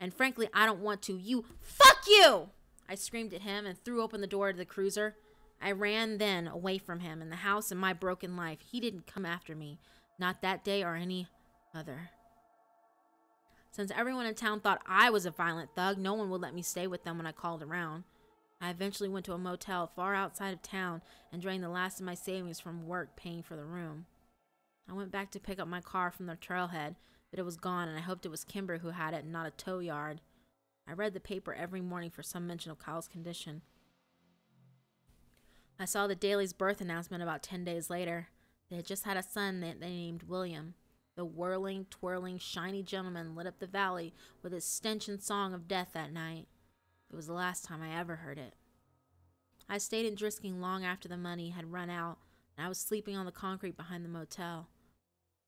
And frankly, I don't want to. Fuck you! I screamed at him and threw open the door to the cruiser. I ran then away from him and the house and my broken life. He didn't come after me. Not that day or any other. Since everyone in town thought I was a violent thug, no one would let me stay with them when I called around. I eventually went to a motel far outside of town and drained the last of my savings from work paying for the room. I went back to pick up my car from the trailhead, but it was gone, and I hoped it was Kimber who had it and not a tow yard. I read the paper every morning for some mention of Kyle's condition. I saw the Daily's birth announcement about 10 days later. They had just had a son that they named William. The whirling, twirling, shiny gentleman lit up the valley with his stench and song of death that night. It was the last time I ever heard it. I stayed in Drisking long after the money had run out, and I was sleeping on the concrete behind the motel.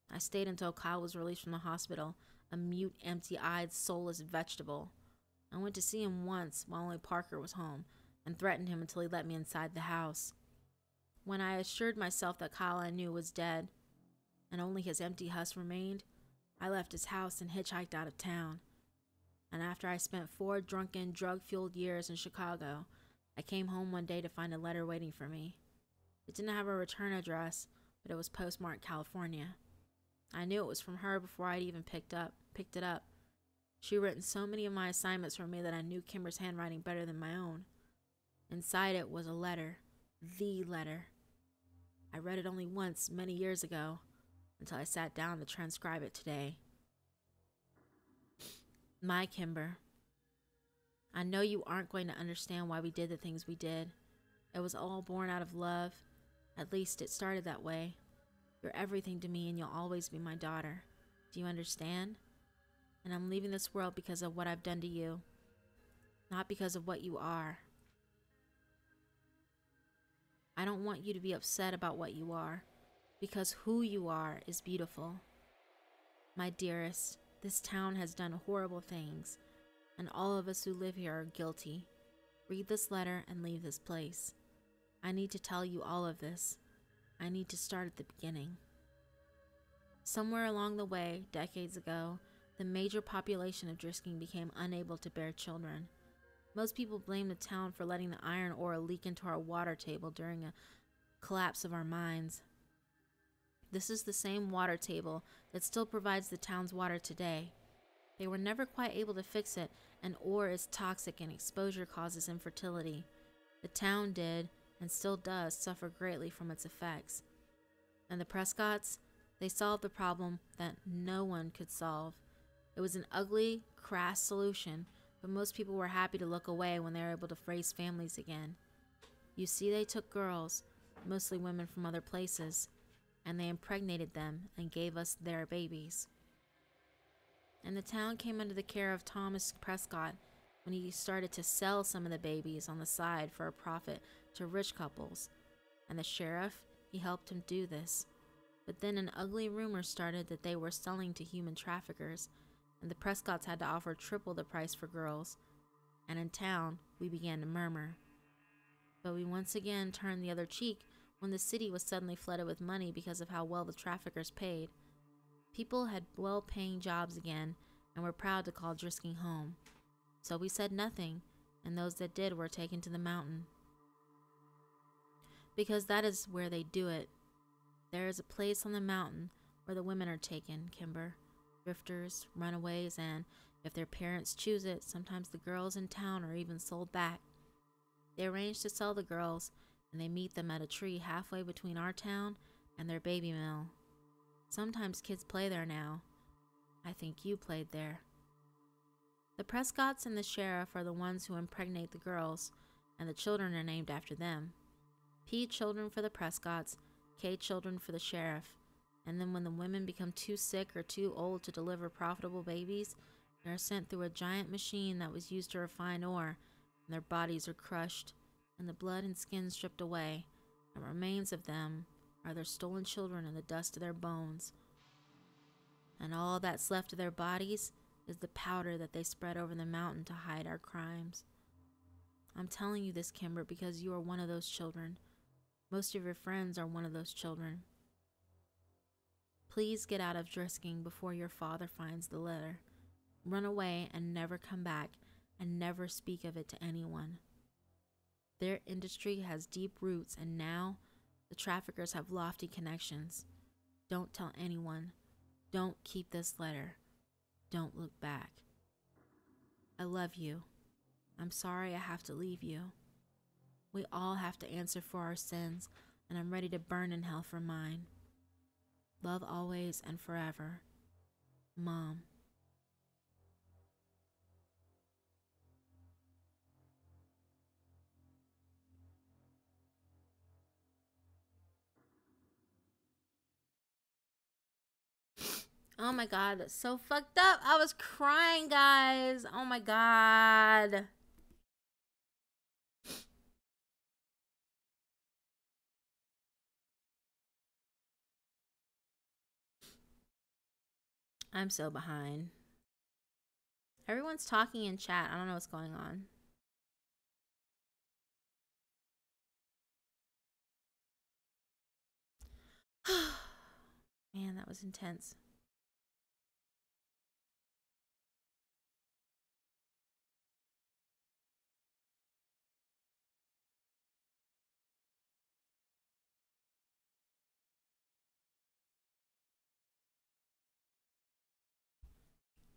I stayed until Kyle was released from the hospital, a mute, empty-eyed, soulless vegetable. I went to see him once while only Parker was home, and threatened him until he let me inside the house. When I assured myself that Kyle I knew was dead, and only his empty husk remained, I left his house and hitchhiked out of town. And after I spent 4 drunken, drug-fueled years in Chicago, I came home one day to find a letter waiting for me. It didn't have a return address, but it was postmarked California. I knew it was from her before I'd even picked it up. She'd written so many of my assignments for me that I knew Kimber's handwriting better than my own. Inside it was a letter. The letter. I read it only once, many years ago, until I sat down to transcribe it today. My Kimber, I know you aren't going to understand why we did the things we did. It was all born out of love. At least it started that way. You're everything to me and you'll always be my daughter. Do you understand? And I'm leaving this world because of what I've done to you, not because of what you are. I don't want you to be upset about what you are, because who you are is beautiful. My dearest, this town has done horrible things, and all of us who live here are guilty. Read this letter and leave this place. I need to tell you all of this. I need to start at the beginning. Somewhere along the way, decades ago, the major population of Drisking became unable to bear children. Most people blame the town for letting the iron ore leak into our water table during a collapse of our mines. This is the same water table that still provides the town's water today. They were never quite able to fix it, and ore is toxic and exposure causes infertility. The town did, and still does, suffer greatly from its effects. And the Prescotts, they solved the problem that no one could solve. It was an ugly, crass solution, but most people were happy to look away when they were able to raise families again. You see, they took girls, mostly women from other places, and they impregnated them and gave us their babies. And the town came under the care of Thomas Prescott when he started to sell some of the babies on the side for a profit to rich couples. And the sheriff, he helped him do this. But then an ugly rumor started that they were selling to human traffickers, and the Prescotts had to offer triple the price for girls. And in town, we began to murmur. But we once again turned the other cheek when the city was suddenly flooded with money because of how well the traffickers paid. People had well-paying jobs again and were proud to call Drisking home. So we said nothing, and those that did were taken to the mountain. Because that is where they do it. There is a place on the mountain where the women are taken, Kimber. Drifters, runaways, and, if their parents choose it, sometimes the girls in town are even sold back. They arrange to sell the girls, and they meet them at a tree halfway between our town and their baby mill. Sometimes kids play there now. I think you played there. The Prescotts and the sheriff are the ones who impregnate the girls, and the children are named after them. P children for the Prescotts, K children for the sheriff. And then when the women become too sick or too old to deliver profitable babies, they are sent through a giant machine that was used to refine ore, and their bodies are crushed, and the blood and skin stripped away, and remains of them are their stolen children and the dust of their bones. And all that's left of their bodies is the powder that they spread over the mountain to hide our crimes. I'm telling you this, Kimber, because you are one of those children. Most of your friends are one of those children. Please get out of Drisking before your father finds the letter. Run away and never come back, and never speak of it to anyone. Their industry has deep roots, and now the traffickers have lofty connections. Don't tell anyone. Don't keep this letter. Don't look back. I love you. I'm sorry I have to leave you. We all have to answer for our sins, and I'm ready to burn in hell for mine. Love always and forever. Mom. Oh my god, that's so fucked up. I was crying, guys. Oh my god. I'm so behind. Everyone's talking in chat. I don't know what's going on. Man, that was intense.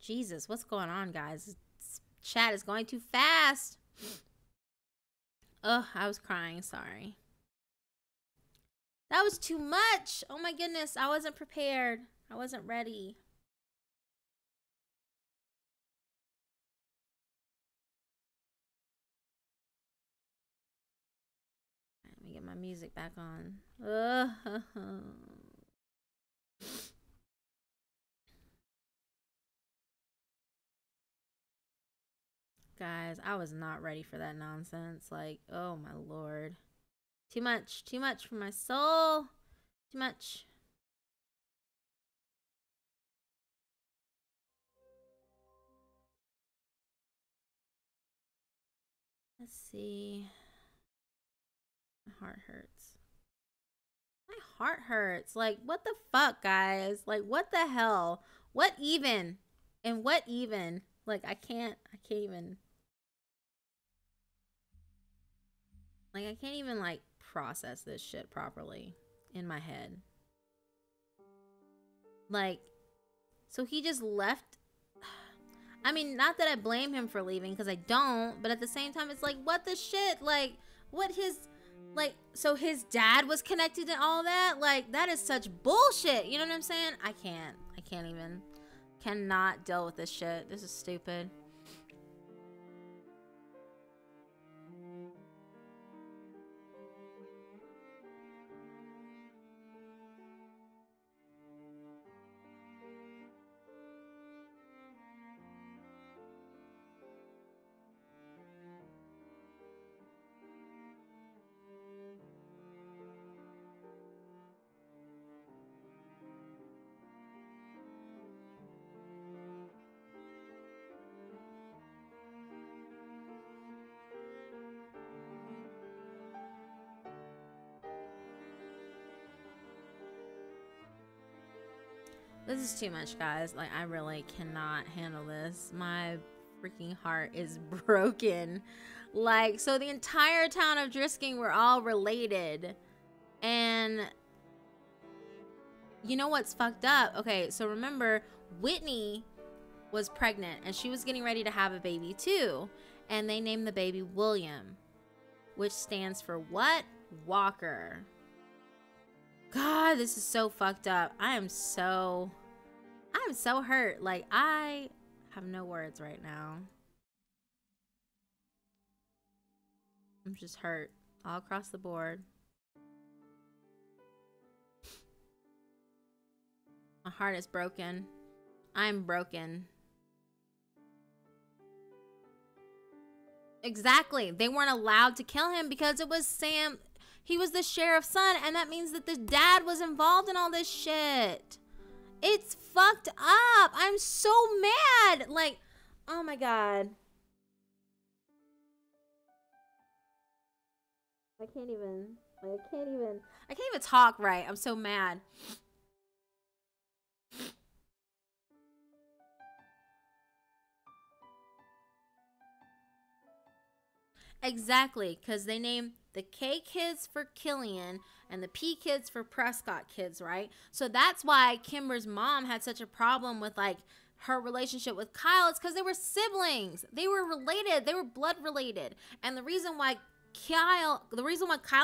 Jesus, what's going on, guys? This chat is going too fast. Ugh, I was crying. Sorry. That was too much. Oh my goodness. I wasn't prepared. I wasn't ready. Let me get my music back on. Ugh. Guys, I was not ready for that nonsense. Like, oh my lord. Too much. Too much for my soul. Too much. Let's see. My heart hurts. My heart hurts. Like, what the fuck, guys? Like, what the hell? What even? And what even? Like, I can't even. Like, I can't even, like, process this shit properly in my head. Like, so he just left. I mean, not that I blame him for leaving, because I don't, but at the same time, it's like, what the shit? Like, what his, like, so his dad was connected to all that? Like, that is such bullshit. You know what I'm saying? I can't even. Cannot deal with this shit. This is stupid. This is too much, guys. Like, I really cannot handle this. My freaking heart is broken. Like, so the entire town of Drisking were all related. And you know what's fucked up? Okay, so remember, Whitney was pregnant and she was getting ready to have a baby too. And they named the baby William, which stands for what? Walker. God, this is so fucked up. I am so hurt. Like, I have no words right now. I'm just hurt all across the board. My heart is broken. I'm broken. Exactly. They weren't allowed to kill him because it was Sam. He was the sheriff's son, and that means that the dad was involved in all this shit. It's fucked up. I'm so mad. Like, oh my God. I can't even. Like, I can't even talk right. I'm so mad. Exactly, because they named the K kids for Killian and the P kids for Prescott kids, right? So that's why Kimber's mom had such a problem with, like, her relationship with Kyle. It's because they were siblings. They were related. They were blood related. And the reason why Kyle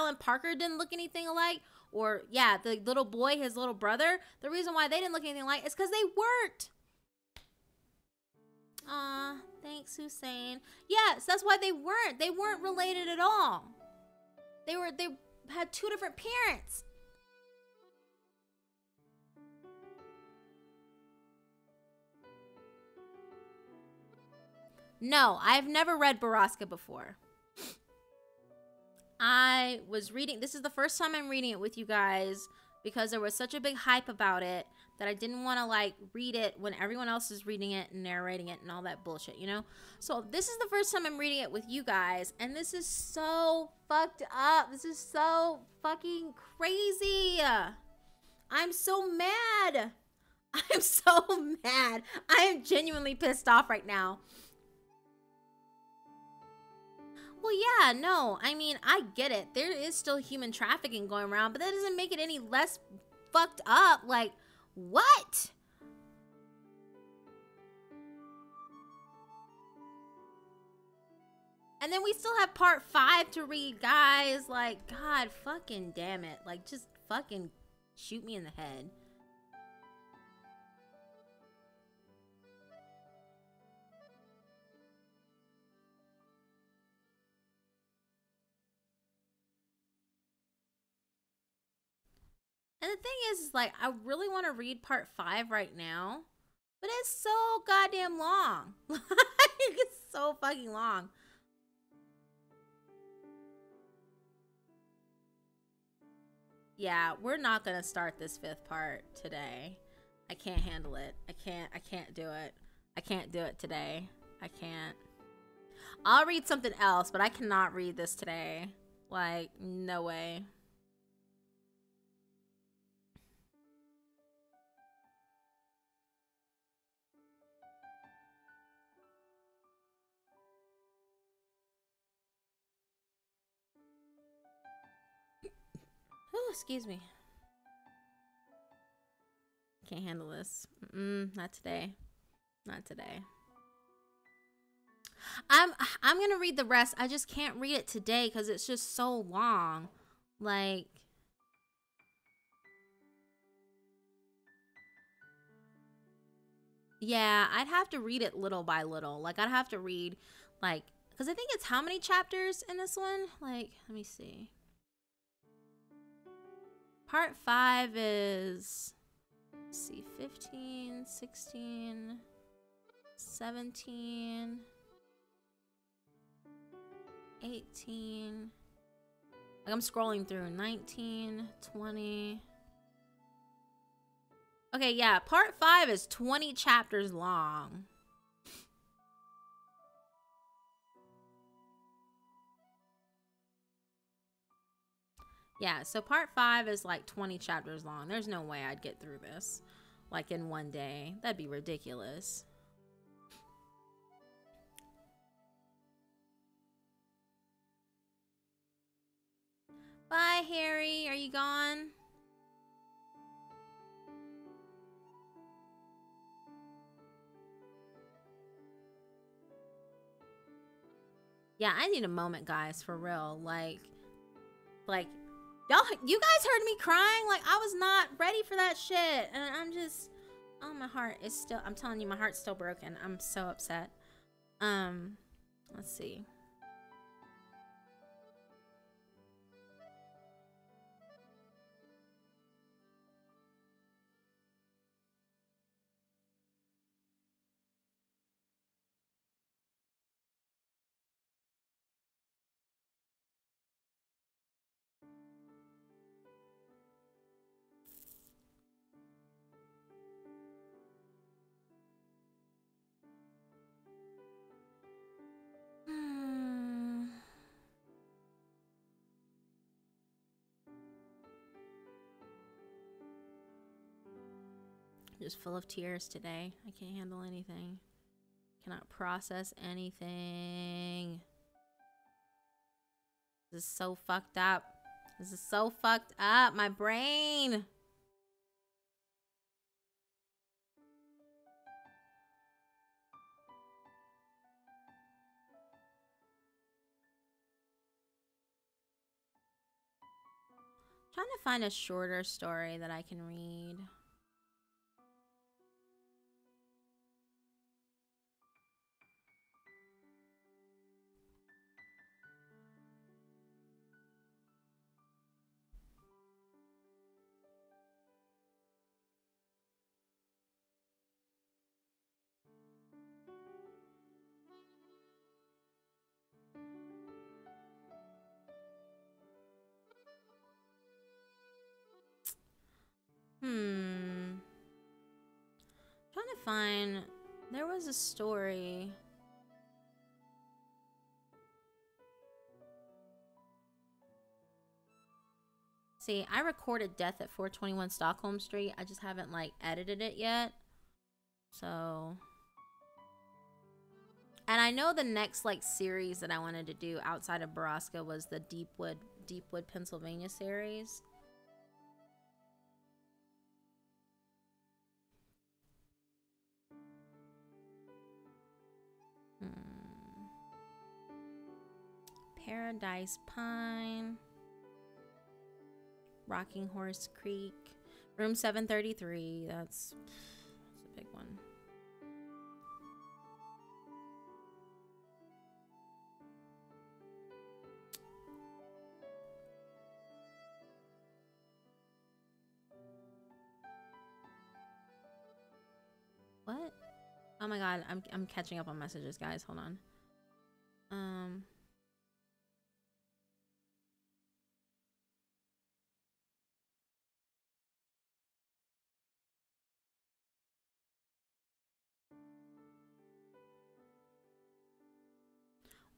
and Parker didn't look anything alike, or, yeah, the little boy, his little brother, the reason why they didn't look anything alike is because they weren't. Aw, thanks, Hussein. Yes, that's why they weren't related at all. They had two different parents. No, I've never read BORRASCA before. I was reading, this is the first time I'm reading it with you guys because there was such a big hype about it that I didn't want to, like, read it when everyone else is reading it and narrating it and all that bullshit, you know? So this is the first time I'm reading it with you guys, and this is so fucked up. This is so fucking crazy. I'm so mad. I'm so mad. I am genuinely pissed off right now. Well, yeah, no, I mean, I get it. There is still human trafficking going around, but that doesn't make it any less fucked up. Like, what? And then we still have part 5 to read, guys. Like, God fucking damn it. Like, just fucking shoot me in the head. And the thing is like, I really want to read part 5 right now, but it's so goddamn long. Like, it's so fucking long. Yeah, we're not gonna start this 5th part today. I can't handle it. I can't do it. I can't do it today. I can't. I'll read something else, but I cannot read this today. Like, no way. Oh, excuse me. Can't handle this. Not today. Not today. I'm gonna read the rest. I just can't read it today because it's just so long. Like, yeah, I'd have to read it little by little. Like, I'd have to read, like, because I think it's how many chapters in this one? Like, let me see. Part 5 is, let's see, 15, 16, 17, 18. Like, I'm scrolling through 19, 20. Okay, yeah, part 5 is 20 chapters long. Yeah, so part 5 is like 20 chapters long. There's no way I'd get through this, like, in one day. That'd be ridiculous. Bye, Harry. Are you gone? Yeah, I need a moment, guys, for real. Like, y'all, you guys heard me crying. Like, I was not ready for that shit. And I'm just, Oh, my heart is still, I'm telling you, my heart's still broken. I'm so upset. Let's see. Just full of tears today. I can't handle anything. Cannot process anything. This is so fucked up. This is so fucked up. My brain. Trying to find a shorter story that I can read. Trying to find, there was a story. See, I recorded Death at 421 Stockholm Street. I just haven't like edited it yet. So, and I know the next like series that I wanted to do outside of BORRASCA was the Deepwood, Pennsylvania series. Paradise Pine, Rocking Horse Creek, Room 733. That's a big one. What? Oh my god, I'm catching up on messages, guys. Hold on.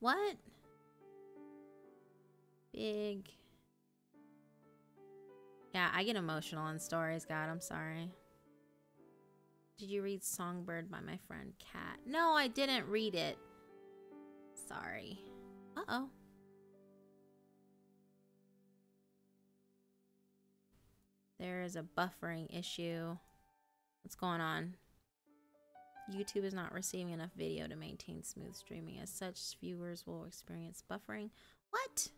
What? Big. Yeah, I get emotional in stories, God, I'm sorry. Did you read Songbird by my friend Kat? No, I didn't read it. Sorry. Uh-oh. There is a buffering issue. What's going on? YouTube is not receiving enough video to maintain smooth streaming. As such, viewers will experience buffering. What?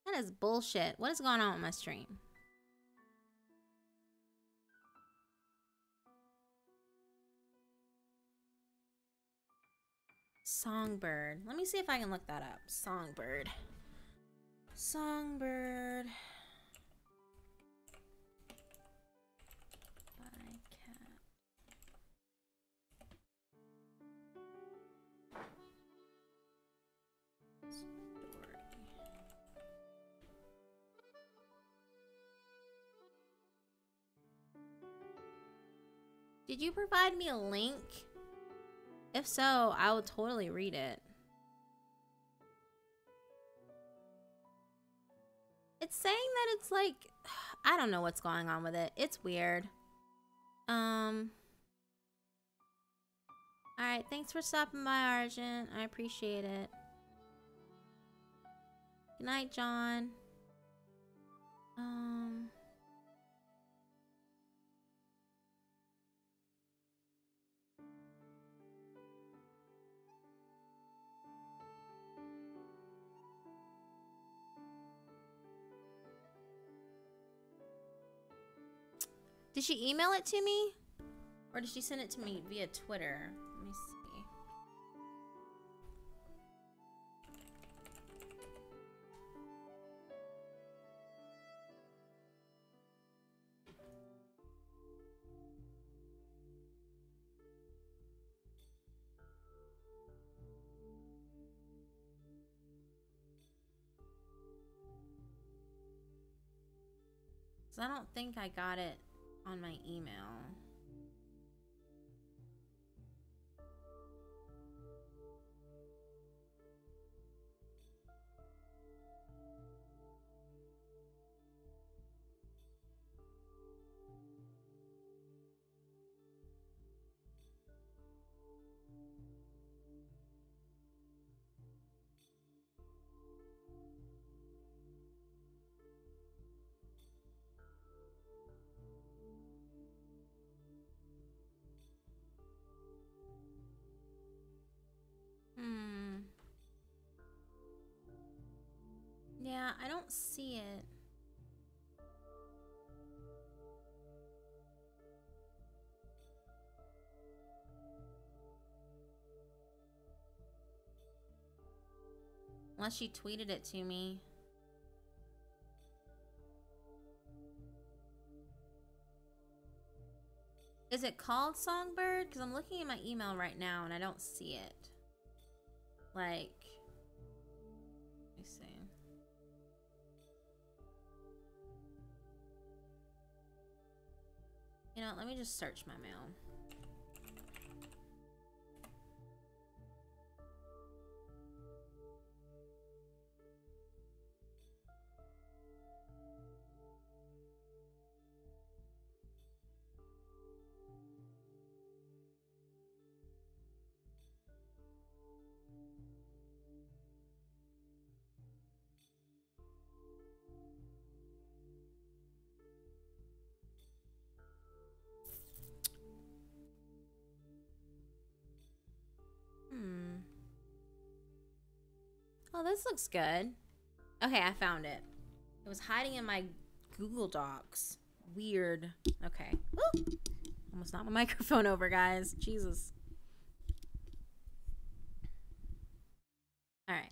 That is bullshit. What is going on with my stream? Songbird. Let me see if I can look that up. Songbird. Songbird. By Cat. Story. Did you provide me a link? If so, I will totally read it. It's saying that it's like, I don't know what's going on with it. It's weird. Alright, thanks for stopping by, Argent. I appreciate it. Good night, John. Did she email it to me? Or did she send it to me via Twitter? Let me see. I don't think I got it on my email. Yeah, I don't see it. Unless she tweeted it to me. Is it called Songbird? Because I'm looking at my email right now and I don't see it. Like, let me see. You know, let me just search my mail. Oh, this looks good. Okay, I found it. It was hiding in my Google Docs. Weird. Okay. Woo! Almost knocked my microphone over, guys. Jesus. All right.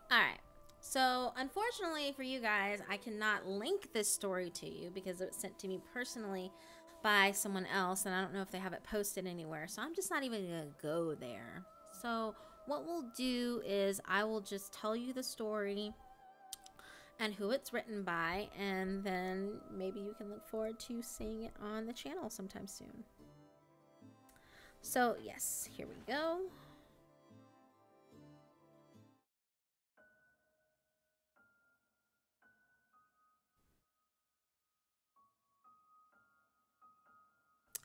All right. So, unfortunately for you guys, I cannot link this story to you because it was sent to me personally by someone else, and I don't know if they have it posted anywhere. So, I'm just not even going to go there. So, what we'll do is I will just tell you the story and who it's written by, and then maybe you can look forward to seeing it on the channel sometime soon. So, yes, here we go.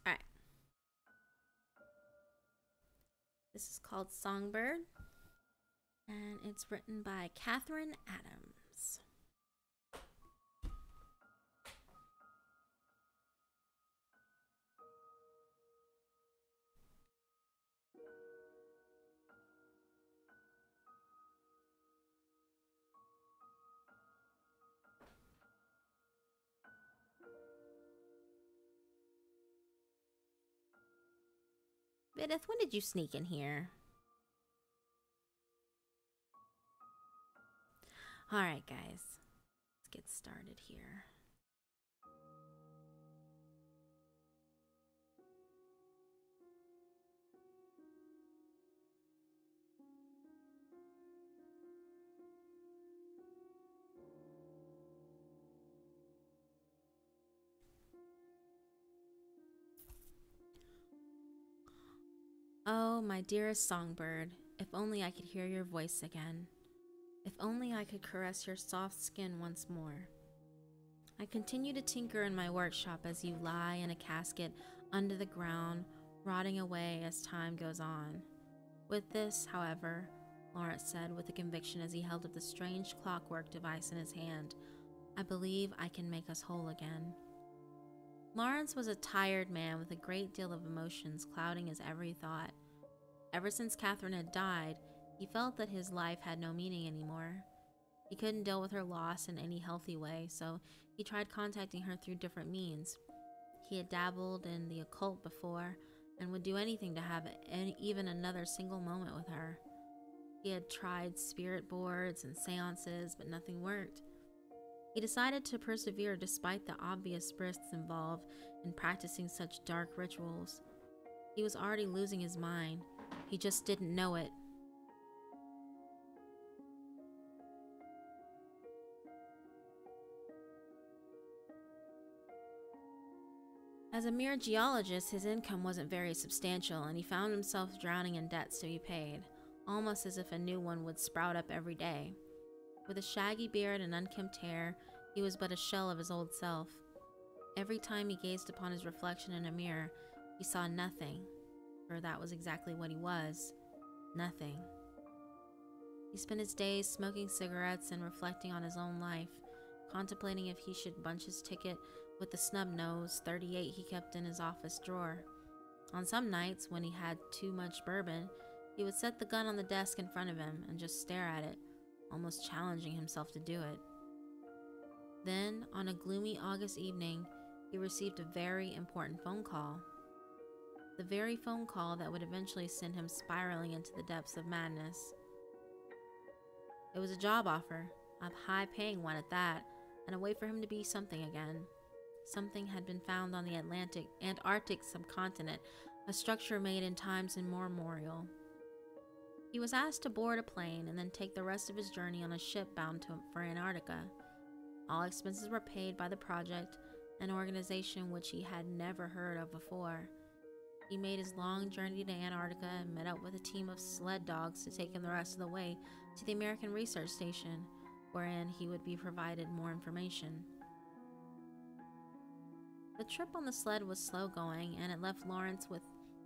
All right. This is called Songbird, and it's written by Catherine Adams. Bidith, when did you sneak in here? Alright, guys. Let's get started here. Oh, my dearest Songbird, If only I could hear your voice again. If only I could caress your soft skin once more. I continue to tinker in my workshop as you lie in a casket under the ground, rotting away as time goes on. With this, however, Lawrence said with a conviction as he held up the strange clockwork device in his hand, I believe I can make us whole again. Lawrence was a tired man with a great deal of emotions clouding his every thought. Ever since Catherine had died, he felt that his life had no meaning anymore. He couldn't deal with her loss in any healthy way, so he tried contacting her through different means. He had dabbled in the occult before and would do anything to have even another single moment with her. He had tried spirit boards and seances, but nothing worked. He decided to persevere despite the obvious risks involved in practicing such dark rituals. He was already losing his mind. He just didn't know it. As a mere geologist, his income wasn't very substantial, and he found himself drowning in debts to be paid, almost as if a new one would sprout up every day. With a shaggy beard and unkempt hair, he was but a shell of his old self. Every time he gazed upon his reflection in a mirror, he saw nothing, for that was exactly what he was, nothing. He spent his days smoking cigarettes and reflecting on his own life, contemplating if he should bunch his ticket with the snub nose 38 he kept in his office drawer. On some nights, when he had too much bourbon, he would set the gun on the desk in front of him and just stare at it, almost challenging himself to do it. Then, on a gloomy August evening, he received a very important phone call. The very phone call that would eventually send him spiraling into the depths of madness. It was a job offer, a high-paying one at that, and a way for him to be something again. Something had been found on the Antarctic subcontinent, a structure made in times immemorial. He was asked to board a plane and then take the rest of his journey on a ship bound for Antarctica. All expenses were paid by the project, an organization which he had never heard of before. He made his long journey to Antarctica and met up with a team of sled dogs to take him the rest of the way to the American Research Station, wherein he would be provided more information. The trip on the sled was slow going, and it left Lawrence with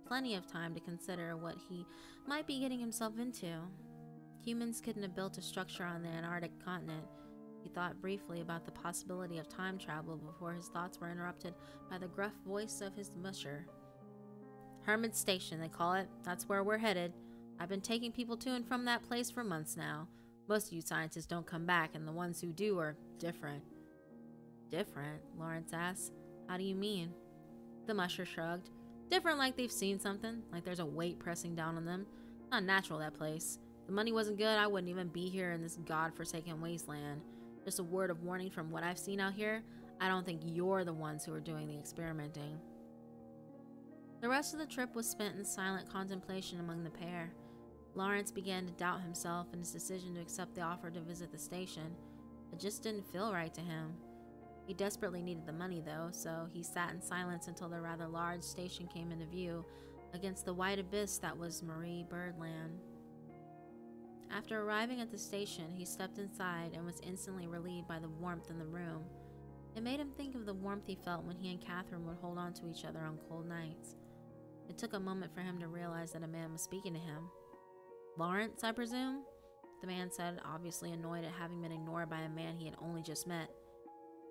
plenty of time to consider what he might be getting himself into. Humans couldn't have built a structure on the Antarctic continent. He thought briefly about the possibility of time travel before his thoughts were interrupted by the gruff voice of his musher. Hermit Station, they call it. That's where we're headed. I've been taking people to and from that place for months now. Most of you scientists don't come back, and the ones who do are different. Different? Lawrence asked. How do you mean? The musher shrugged. Different like they've seen something, like there's a weight pressing down on them. Not natural, that place. If the money wasn't good, I wouldn't even be here in this godforsaken wasteland. Just a word of warning from what I've seen out here, I don't think you're the ones who are doing the experimenting. The rest of the trip was spent in silent contemplation among the pair. Lawrence began to doubt himself and his decision to accept the offer to visit the station. It just didn't feel right to him. He desperately needed the money, though, so he sat in silence until the rather large station came into view against the white abyss that was Marie Birdland. After arriving at the station, he stepped inside and was instantly relieved by the warmth in the room. It made him think of the warmth he felt when he and Catherine would hold on to each other on cold nights. It took a moment for him to realize that a man was speaking to him. Lawrence, I presume? The man said, obviously annoyed at having been ignored by a man he had only just met.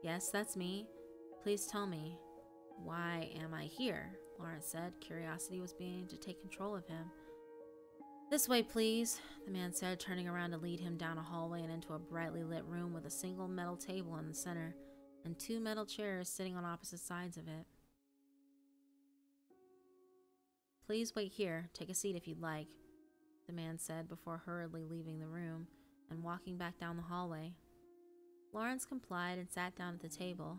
Yes, that's me. Please tell me. Why am I here? Lawrence said. Curiosity was beginning to take control of him. This way, please, the man said, turning around to lead him down a hallway and into a brightly lit room with a single metal table in the center and 2 metal chairs sitting on opposite sides of it. Please wait here. Take a seat if you'd like, the man said before hurriedly leaving the room and walking back down the hallway. Lawrence complied and sat down at the table.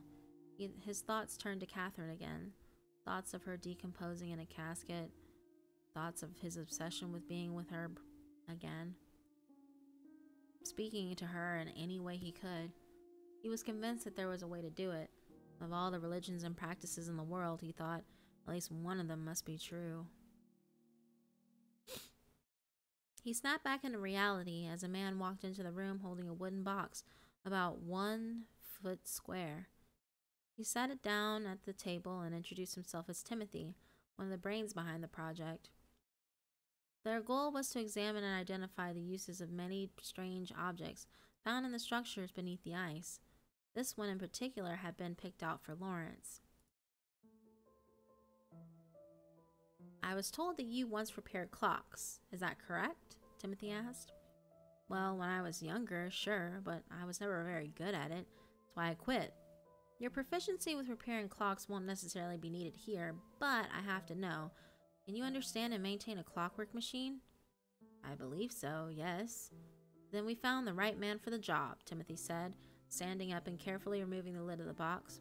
His thoughts turned to Catherine again, thoughts of her decomposing in a casket, thoughts of his obsession with being with her again, speaking to her in any way he could. He was convinced that there was a way to do it. Of all the religions and practices in the world, he thought, at least one of them must be true. He snapped back into reality as a man walked into the room holding a wooden box about 1 foot square. He sat it down at the table and introduced himself as Timothy, one of the brains behind the project. Their goal was to examine and identify the uses of many strange objects found in the structures beneath the ice. This one in particular had been picked out for Lawrence. I was told that you once repaired clocks. Is that correct? Timothy asked. Well, when I was younger, sure, but I was never very good at it. That's why I quit. Your proficiency with repairing clocks won't necessarily be needed here, but I have to know. Can you understand and maintain a clockwork machine? I believe so, yes. Then we found the right man for the job, Timothy said, standing up and carefully removing the lid of the box.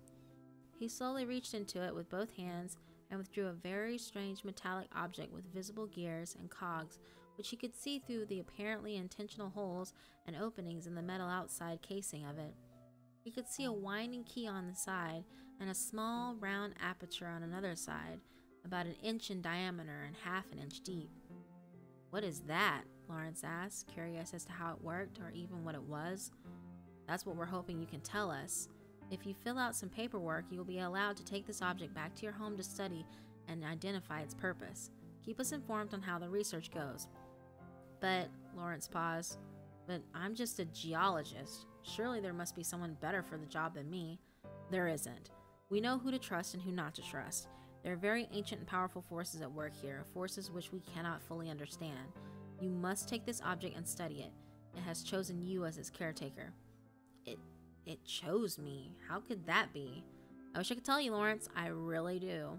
He slowly reached into it with both hands and withdrew a very strange metallic object with visible gears and cogs, which he could see through the apparently intentional holes and openings in the metal outside casing of it. He could see a winding key on the side and a small round aperture on another side, about 1 inch in diameter and half an inch deep. What is that? Lawrence asked, curious as to how it worked or even what it was. That's what we're hoping you can tell us. If you fill out some paperwork, you will be allowed to take this object back to your home to study and identify its purpose. Keep us informed on how the research goes. But, Lawrence paused, but I'm just a geologist. Surely there must be someone better for the job than me. There isn't. We know who to trust and who not to trust. There are very ancient and powerful forces at work here, forces which we cannot fully understand. You must take this object and study it. It has chosen you as its caretaker. It chose me. How could that be? I wish I could tell you, Lawrence. I really do.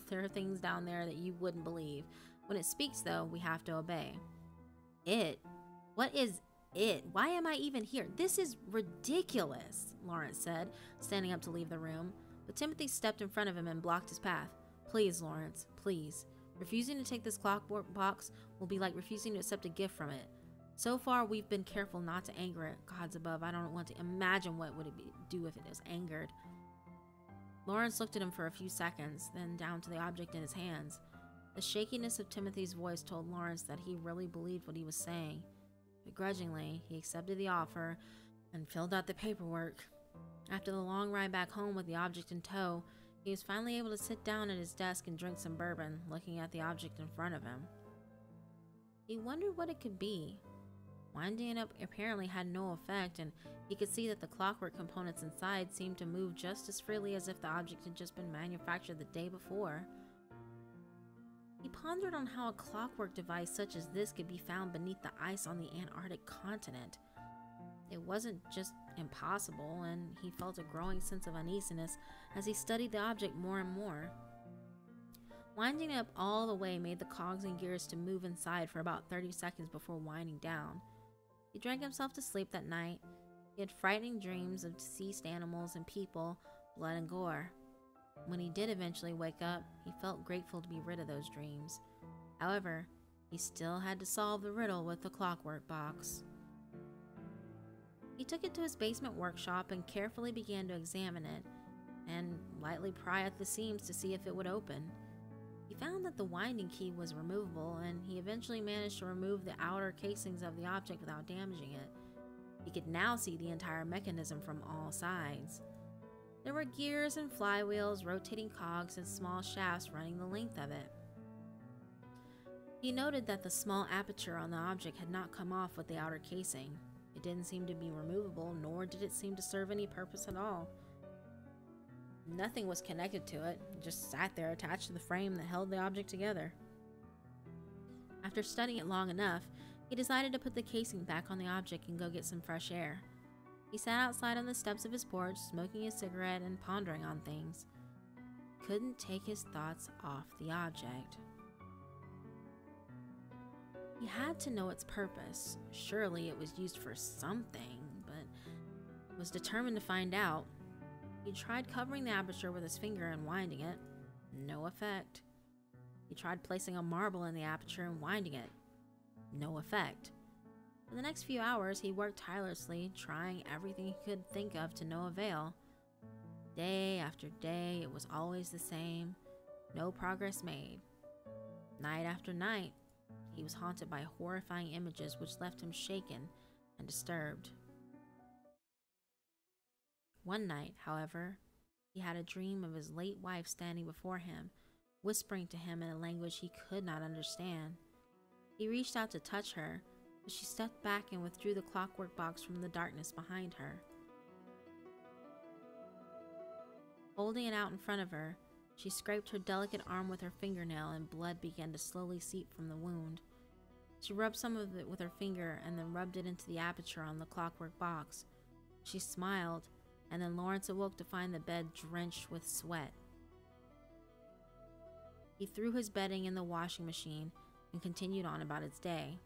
There are things down there that you wouldn't believe. When it speaks, though, we have to obey. It? What is it? Why am I even here? This is ridiculous, Lawrence said, standing up to leave the room. But Timothy stepped in front of him and blocked his path. Please, Lawrence, please. Refusing to take this clockwork box will be like refusing to accept a gift from it. So far, we've been careful not to anger it. Gods above, I don't want to imagine what would it do if it was angered. Lawrence looked at him for a few seconds, then down to the object in his hands. The shakiness of Timothy's voice told Lawrence that he really believed what he was saying. Begrudgingly, he accepted the offer and filled out the paperwork. After the long ride back home with the object in tow, he was finally able to sit down at his desk and drink some bourbon, looking at the object in front of him. He wondered what it could be. Winding it up apparently had no effect, and he could see that the clockwork components inside seemed to move just as freely as if the object had just been manufactured the day before. He pondered on how a clockwork device such as this could be found beneath the ice on the Antarctic continent. It wasn't just impossible, and he felt a growing sense of uneasiness as he studied the object more and more. Winding it up all the way made the cogs and gears to move inside for about 30 seconds before winding down. He drank himself to sleep that night. He had frightening dreams of deceased animals and people, blood and gore. When he did eventually wake up, he felt grateful to be rid of those dreams. However, he still had to solve the riddle with the clockwork box. He took it to his basement workshop and carefully began to examine it, and lightly pry at the seams to see if it would open. He found that the winding key was removable, and he eventually managed to remove the outer casings of the object without damaging it. He could now see the entire mechanism from all sides. There were gears and flywheels, rotating cogs, and small shafts running the length of it. He noted that the small aperture on the object had not come off with the outer casing. It didn't seem to be removable, nor did it seem to serve any purpose at all. Nothing was connected to it, it just sat there attached to the frame that held the object together. After studying it long enough, he decided to put the casing back on the object and go get some fresh air. He sat outside on the steps of his porch, smoking a cigarette and pondering on things. Couldn't take his thoughts off the object. He had to know its purpose. Surely it was used for something, but was determined to find out. He tried covering the aperture with his finger and winding it. No effect. He tried placing a marble in the aperture and winding it. No effect. For the next few hours, he worked tirelessly, trying everything he could think of to no avail. Day after day, it was always the same. No progress made. Night after night, he was haunted by horrifying images which left him shaken and disturbed. One night, however, he had a dream of his late wife standing before him, whispering to him in a language he could not understand. He reached out to touch her, but she stepped back and withdrew the clockwork box from the darkness behind her. Holding it out in front of her, she scraped her delicate arm with her fingernail and blood began to slowly seep from the wound. She rubbed some of it with her finger and then rubbed it into the aperture on the clockwork box. She smiled, and then Lawrence awoke to find the bed drenched with sweat. He threw his bedding in the washing machine and continued on about his day.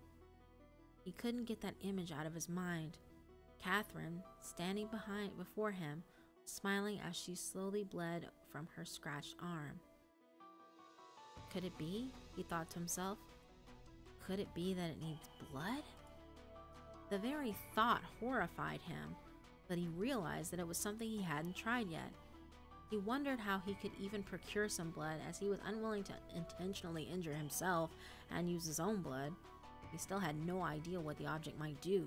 He couldn't get that image out of his mind. Catherine, standing before him, smiling as she slowly bled from her scratched arm. Could it be? He thought to himself. Could it be that it needs blood? The very thought horrified him, but he realized that it was something he hadn't tried yet. He wondered how he could even procure some blood, as he was unwilling to intentionally injure himself and use his own blood. He still had no idea what the object might do.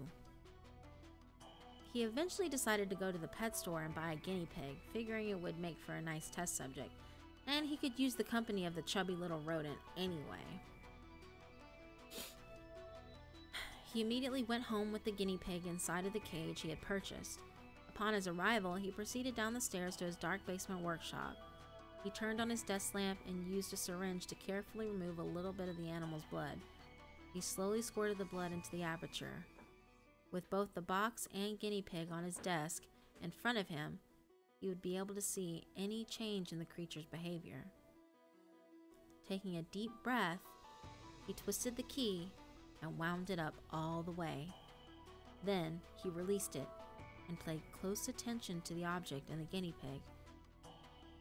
He eventually decided to go to the pet store and buy a guinea pig, figuring it would make for a nice test subject, and he could use the company of the chubby little rodent anyway. He immediately went home with the guinea pig inside of the cage he had purchased. Upon his arrival, he proceeded down the stairs to his dark basement workshop. He turned on his desk lamp and used a syringe to carefully remove a little bit of the animal's blood. He slowly squirted the blood into the aperture. With both the box and guinea pig on his desk in front of him, he would be able to see any change in the creature's behavior. Taking a deep breath, he twisted the key and wound it up all the way. Then he released it and paid close attention to the object and the guinea pig.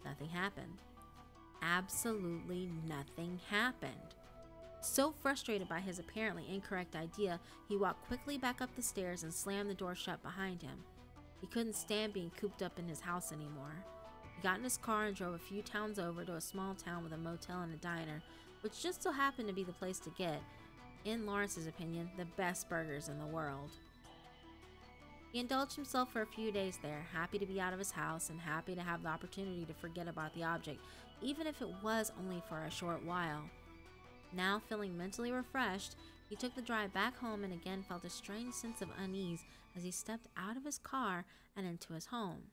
Nothing happened. Absolutely nothing happened. So frustrated by his apparently incorrect idea, he walked quickly back up the stairs and slammed the door shut behind him. He couldn't stand being cooped up in his house anymore. He got in his car and drove a few towns over to a small town with a motel and a diner, which just so happened to be the place to get, in Lawrence's opinion, the best burgers in the world. He indulged himself for a few days there, happy to be out of his house and happy to have the opportunity to forget about the object, even if it was only for a short while. Now feeling mentally refreshed, he took the drive back home and again felt a strange sense of unease as he stepped out of his car and into his home.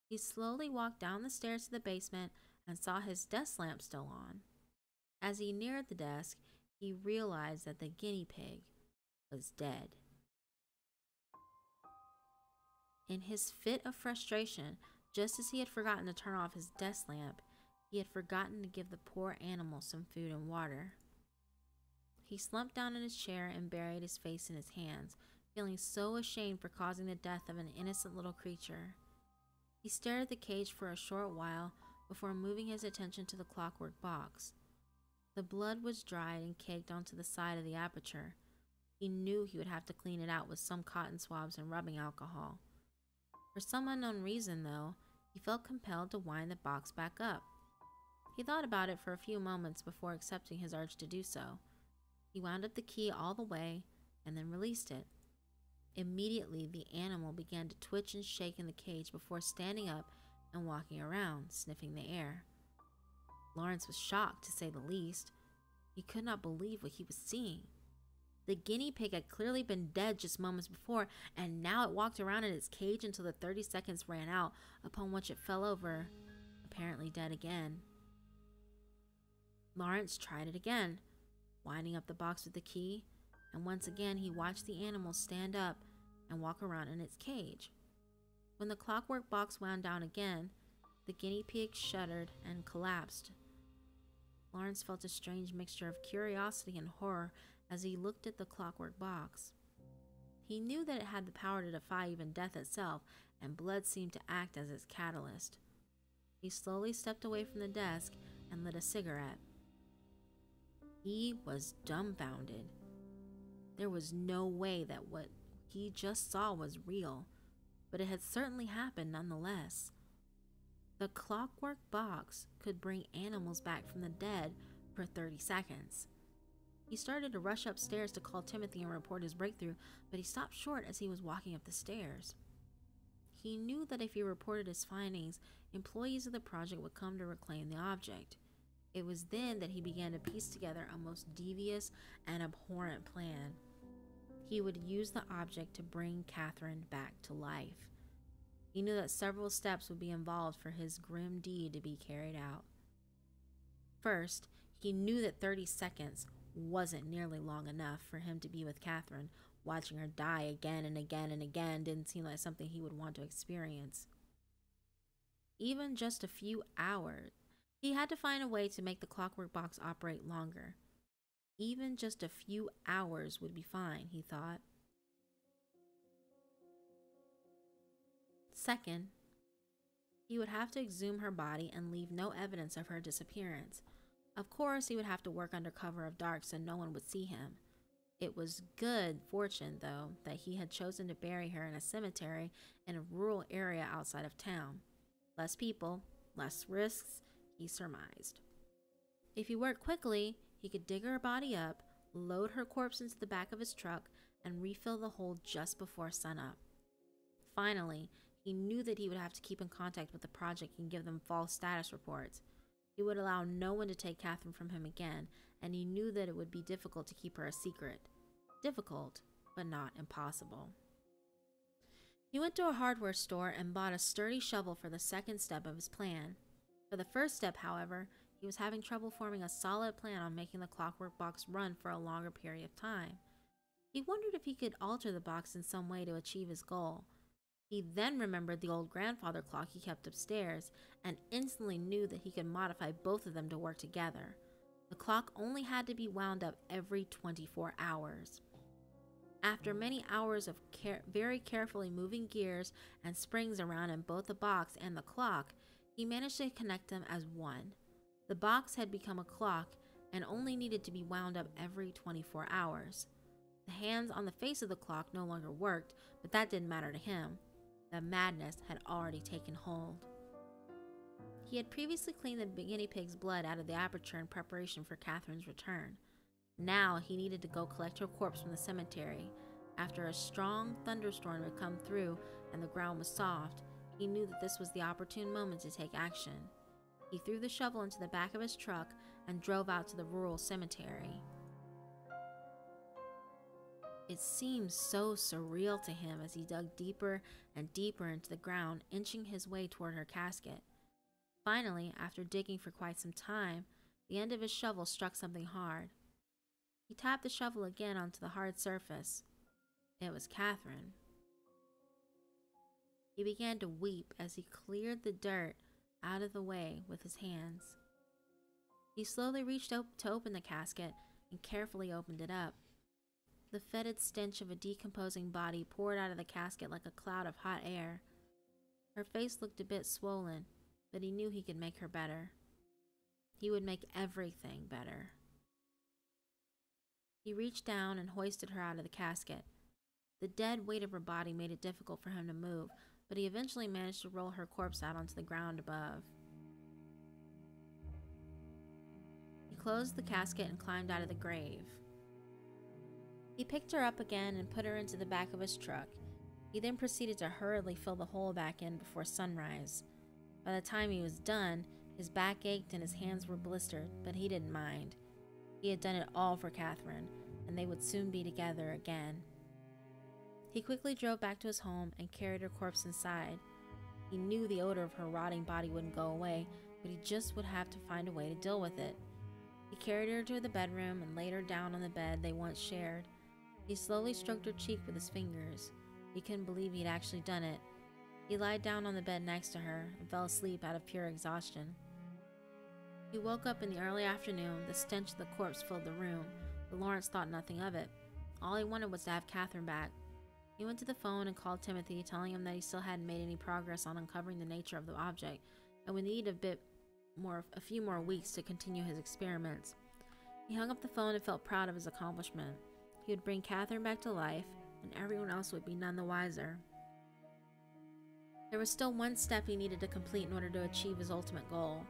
He slowly walked down the stairs to the basement and saw his desk lamp still on. As he neared the desk, he realized that the guinea pig was dead. In his fit of frustration, just as he had forgotten to turn off his desk lamp, he had forgotten to give the poor animal some food and water. He slumped down in his chair and buried his face in his hands, feeling so ashamed for causing the death of an innocent little creature. He stared at the cage for a short while before moving his attention to the clockwork box. The blood was dried and caked onto the side of the aperture. He knew he would have to clean it out with some cotton swabs and rubbing alcohol. For some unknown reason, though, he felt compelled to wind the box back up. He thought about it for a few moments before accepting his urge to do so. He wound up the key all the way and then released it. Immediately, the animal began to twitch and shake in the cage before standing up and walking around, sniffing the air. Lawrence was shocked, to say the least. He could not believe what he was seeing. The guinea pig had clearly been dead just moments before, and now it walked around in its cage until the 30 seconds ran out, upon which it fell over, apparently dead again. Lawrence tried it again, winding up the box with the key, and once again he watched the animal stand up and walk around in its cage. When the clockwork box wound down again, the guinea pig shuddered and collapsed. Lawrence felt a strange mixture of curiosity and horror as he looked at the clockwork box. He knew that it had the power to defy even death itself, and blood seemed to act as its catalyst. He slowly stepped away from the desk and lit a cigarette. He was dumbfounded. There was no way that what he just saw was real, but it had certainly happened nonetheless. The clockwork box could bring animals back from the dead for 30 seconds. He started to rush upstairs to call Timothy and report his breakthrough, but he stopped short as he was walking up the stairs. He knew that if he reported his findings, employees of the project would come to reclaim the object. It was then that he began to piece together a most devious and abhorrent plan. He would use the object to bring Catherine back to life. He knew that several steps would be involved for his grim deed to be carried out. First, he knew that 30 seconds wasn't nearly long enough for him to be with Catherine. Watching her die again and again and again didn't seem like something he would want to experience. Even just a few hours, he had to find a way to make the clockwork box operate longer. Even just a few hours would be fine, he thought. Second, he would have to exhume her body and leave no evidence of her disappearance. Of course, he would have to work under cover of dark so no one would see him. It was good fortune, though, that he had chosen to bury her in a cemetery in a rural area outside of town. Less people, less risks, he surmised. If he worked quickly, he could dig her body up, load her corpse into the back of his truck, and refill the hole just before sunup. Finally, he knew that he would have to keep in contact with the project and give them false status reports. He would allow no one to take Catherine from him again, and he knew that it would be difficult to keep her a secret. Difficult, but not impossible. He went to a hardware store and bought a sturdy shovel for the second step of his plan. For the first step, however, he was having trouble forming a solid plan on making the clockwork box run for a longer period of time. He wondered if he could alter the box in some way to achieve his goal. He then remembered the old grandfather clock he kept upstairs and instantly knew that he could modify both of them to work together. The clock only had to be wound up every 24 hours. After many hours of very carefully moving gears and springs around in both the box and the clock, he managed to connect them as one. The box had become a clock and only needed to be wound up every 24 hours. The hands on the face of the clock no longer worked, but that didn't matter to him. The madness had already taken hold. He had previously cleaned the guinea pig's blood out of the aperture in preparation for Catherine's return. Now he needed to go collect her corpse from the cemetery. After a strong thunderstorm had come through and the ground was soft, he knew that this was the opportune moment to take action. He threw the shovel into the back of his truck and drove out to the rural cemetery. It seemed so surreal to him as he dug deeper and deeper into the ground, inching his way toward her casket. Finally, after digging for quite some time, the end of his shovel struck something hard. He tapped the shovel again onto the hard surface. It was Catherine. He began to weep as he cleared the dirt out of the way with his hands. He slowly reached up to open the casket and carefully opened it up. The fetid stench of a decomposing body poured out of the casket like a cloud of hot air. Her face looked a bit swollen, but he knew he could make her better. He would make everything better. He reached down and hoisted her out of the casket. The dead weight of her body made it difficult for him to move, but he eventually managed to roll her corpse out onto the ground above. He closed the casket and climbed out of the grave. He picked her up again and put her into the back of his truck. He then proceeded to hurriedly fill the hole back in before sunrise. By the time he was done, his back ached and his hands were blistered, but he didn't mind. He had done it all for Catherine, and they would soon be together again. He quickly drove back to his home and carried her corpse inside. He knew the odor of her rotting body wouldn't go away, but he just would have to find a way to deal with it. He carried her to the bedroom and laid her down on the bed they once shared. He slowly stroked her cheek with his fingers. He couldn't believe he'd actually done it. He lied down on the bed next to her and fell asleep out of pure exhaustion. He woke up in the early afternoon. The stench of the corpse filled the room, but Lawrence thought nothing of it. All he wanted was to have Catherine back. He went to the phone and called Timothy, telling him that he still hadn't made any progress on uncovering the nature of the object, and would need a few more weeks to continue his experiments. He hung up the phone and felt proud of his accomplishment. He would bring Catherine back to life, and everyone else would be none the wiser. There was still one step he needed to complete in order to achieve his ultimate goal.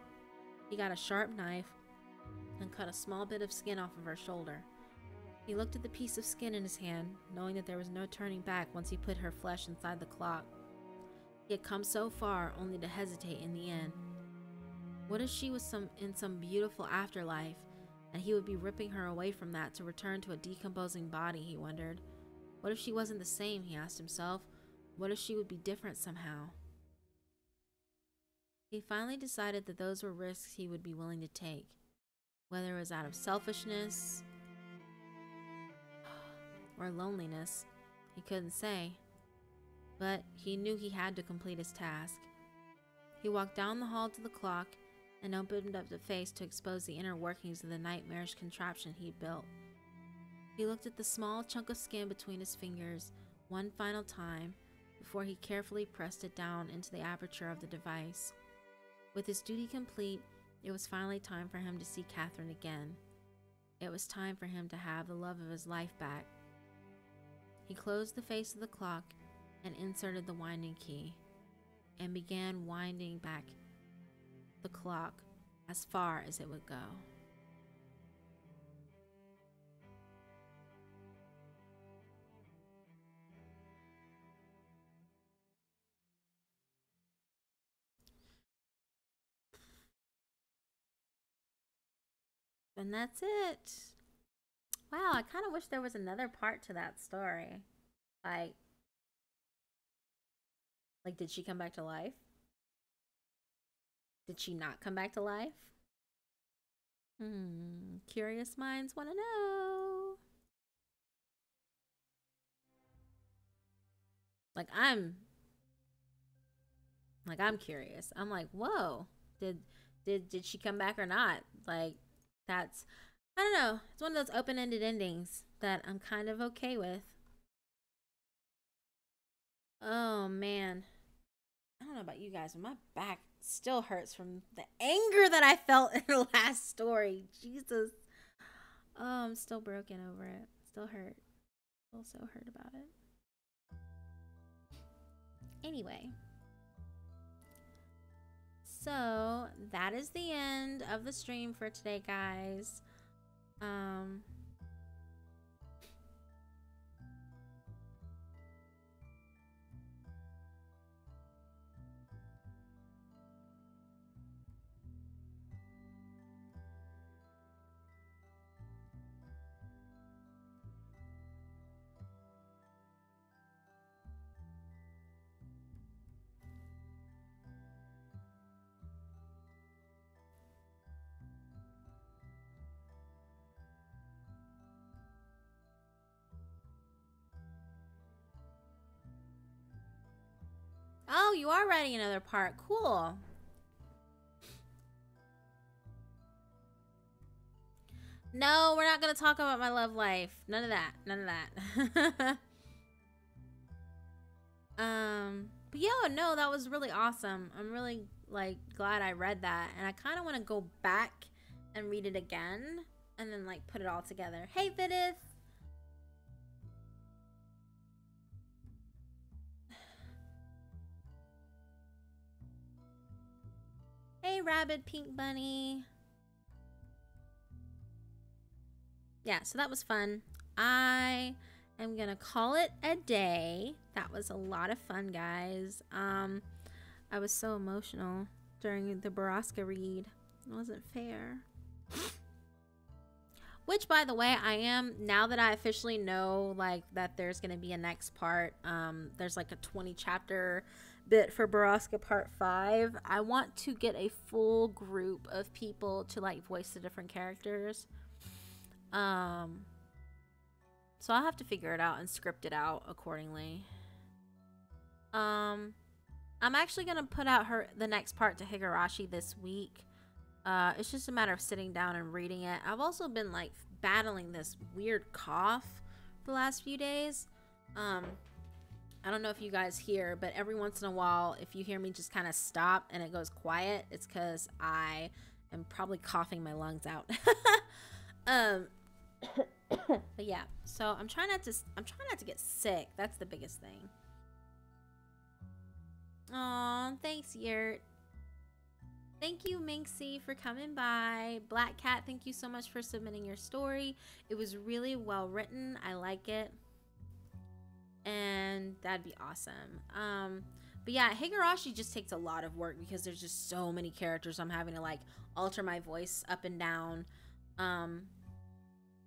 He got a sharp knife and cut a small bit of skin off of her shoulder. He looked at the piece of skin in his hand, knowing that there was no turning back once he put her flesh inside the clock. He had come so far only to hesitate in the end. What if she was in some beautiful afterlife, and he would be ripping her away from that to return to a decomposing body, he wondered. What if she wasn't the same, he asked himself. What if she would be different somehow? He finally decided that those were risks he would be willing to take, whether it was out of selfishness or loneliness. He couldn't say, but he knew he had to complete his task. He walked down the hall to the clock and opened up the face to expose the inner workings of the nightmarish contraption he'd built. He looked at the small chunk of skin between his fingers one final time before he carefully pressed it down into the aperture of the device. With his duty complete, it was finally time for him to see Catherine again. It was time for him to have the love of his life back. He closed the face of the clock and inserted the winding key, and began winding back the clock as far as it would go. And that's it. Wow, I kind of wish there was another part to that story. Like, did she come back to life? Did she not come back to life? Curious minds want to know. I'm curious. I'm like, whoa, did she come back or not? Like, that's, I don't know. It's one of those open-ended endings that I'm kind of okay with. Oh man, I don't know about you guys, but my back still hurts from the anger that I felt in the last story. Jesus. Oh, I'm still broken over it. Still hurt. Still so hurt about it. Anyway. So, that is the end of the stream for today, guys. Oh, you are writing another part. Cool. No, we're not going to talk about my love life. None of that. None of that. But yeah, no, that was really awesome. I'm really, glad I read that. And I kind of want to go back and read it again. And then, put it all together. Hey, Vidith! Hey, Rabid Pink Bunny. Yeah, so that was fun. I am gonna call it a day. That was a lot of fun, guys. I was so emotional during the BORRASCA read. It wasn't fair. Which, by the way, I am, now that I officially know, that there's gonna be a next part, there's a 20 chapter bit for BORRASCA Part 5. I want to get a full group of people to voice the different characters. So I'll have to figure it out and script it out accordingly. I'm actually gonna put out the next part to Higurashi this week. It's just a matter of sitting down and reading it. I've also been battling this weird cough for the last few days. I don't know if you guys hear, but every once in a while, if you hear me just kind of stop and it goes quiet, it's because I am probably coughing my lungs out. But yeah, so I'm trying not to get sick. That's the biggest thing. Aw, thanks, Yurt. Thank you, Minxie, for coming by. Black Cat, thank you so much for submitting your story. It was really well written. I like it. And that'd be awesome. But yeah, Higurashi just takes a lot of work because there's just so many characters. I'm having to like alter my voice up and down.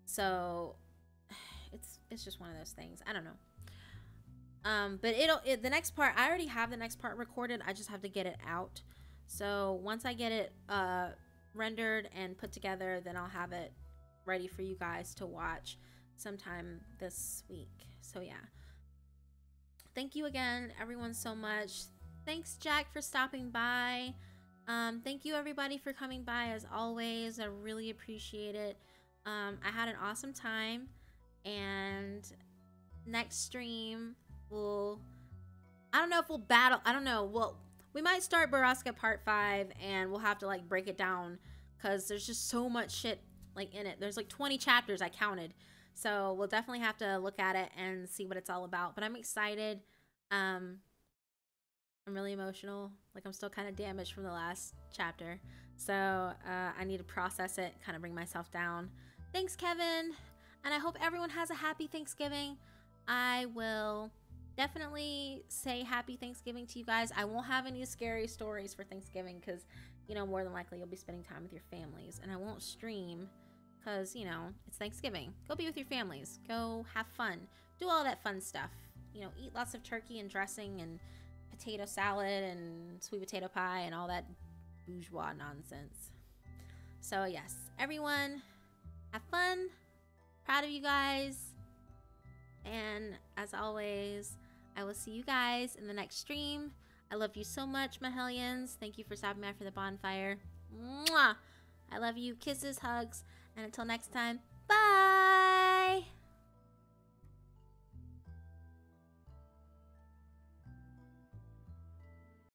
So it's just one of those things. I don't know. But the next part, I already have the next part recorded. I just have to get it out. So once I get it rendered and put together, then I'll have it ready for you guys to watch sometime this week. So yeah. Thank you again, everyone, so much. Thanks, Jack, for stopping by. Thank you, everybody, for coming by, as always. I really appreciate it. I had an awesome time. And next stream, I don't know if we'll battle. I don't know. We might start BORRASCA Part 5, and we'll have to, like, break it down. Because there's just so much shit, like, in it. There's, like, 20 chapters I counted. So we'll definitely have to look at it and see what it's all about. But I'm excited. I'm really emotional. Like, I'm still kind of damaged from the last chapter. So I need to process it, kind of bring myself down. Thanks, Kevin. And I hope everyone has a happy Thanksgiving. I will definitely say happy Thanksgiving to you guys. I won't have any scary stories for Thanksgiving because, you know, more than likely you'll be spending time with your families. And I won't stream because, you know, it's Thanksgiving. Go be with your families. Go have fun. Do all that fun stuff. You know, eat lots of turkey and dressing and potato salad and sweet potato pie and all that bourgeois nonsense. So, yes, everyone, have fun. Proud of you guys. And as always, I will see you guys in the next stream. I love you so much, my hellions. Thank you for stopping by for the bonfire. Mwah! I love you. Kisses, hugs. And until next time, bye!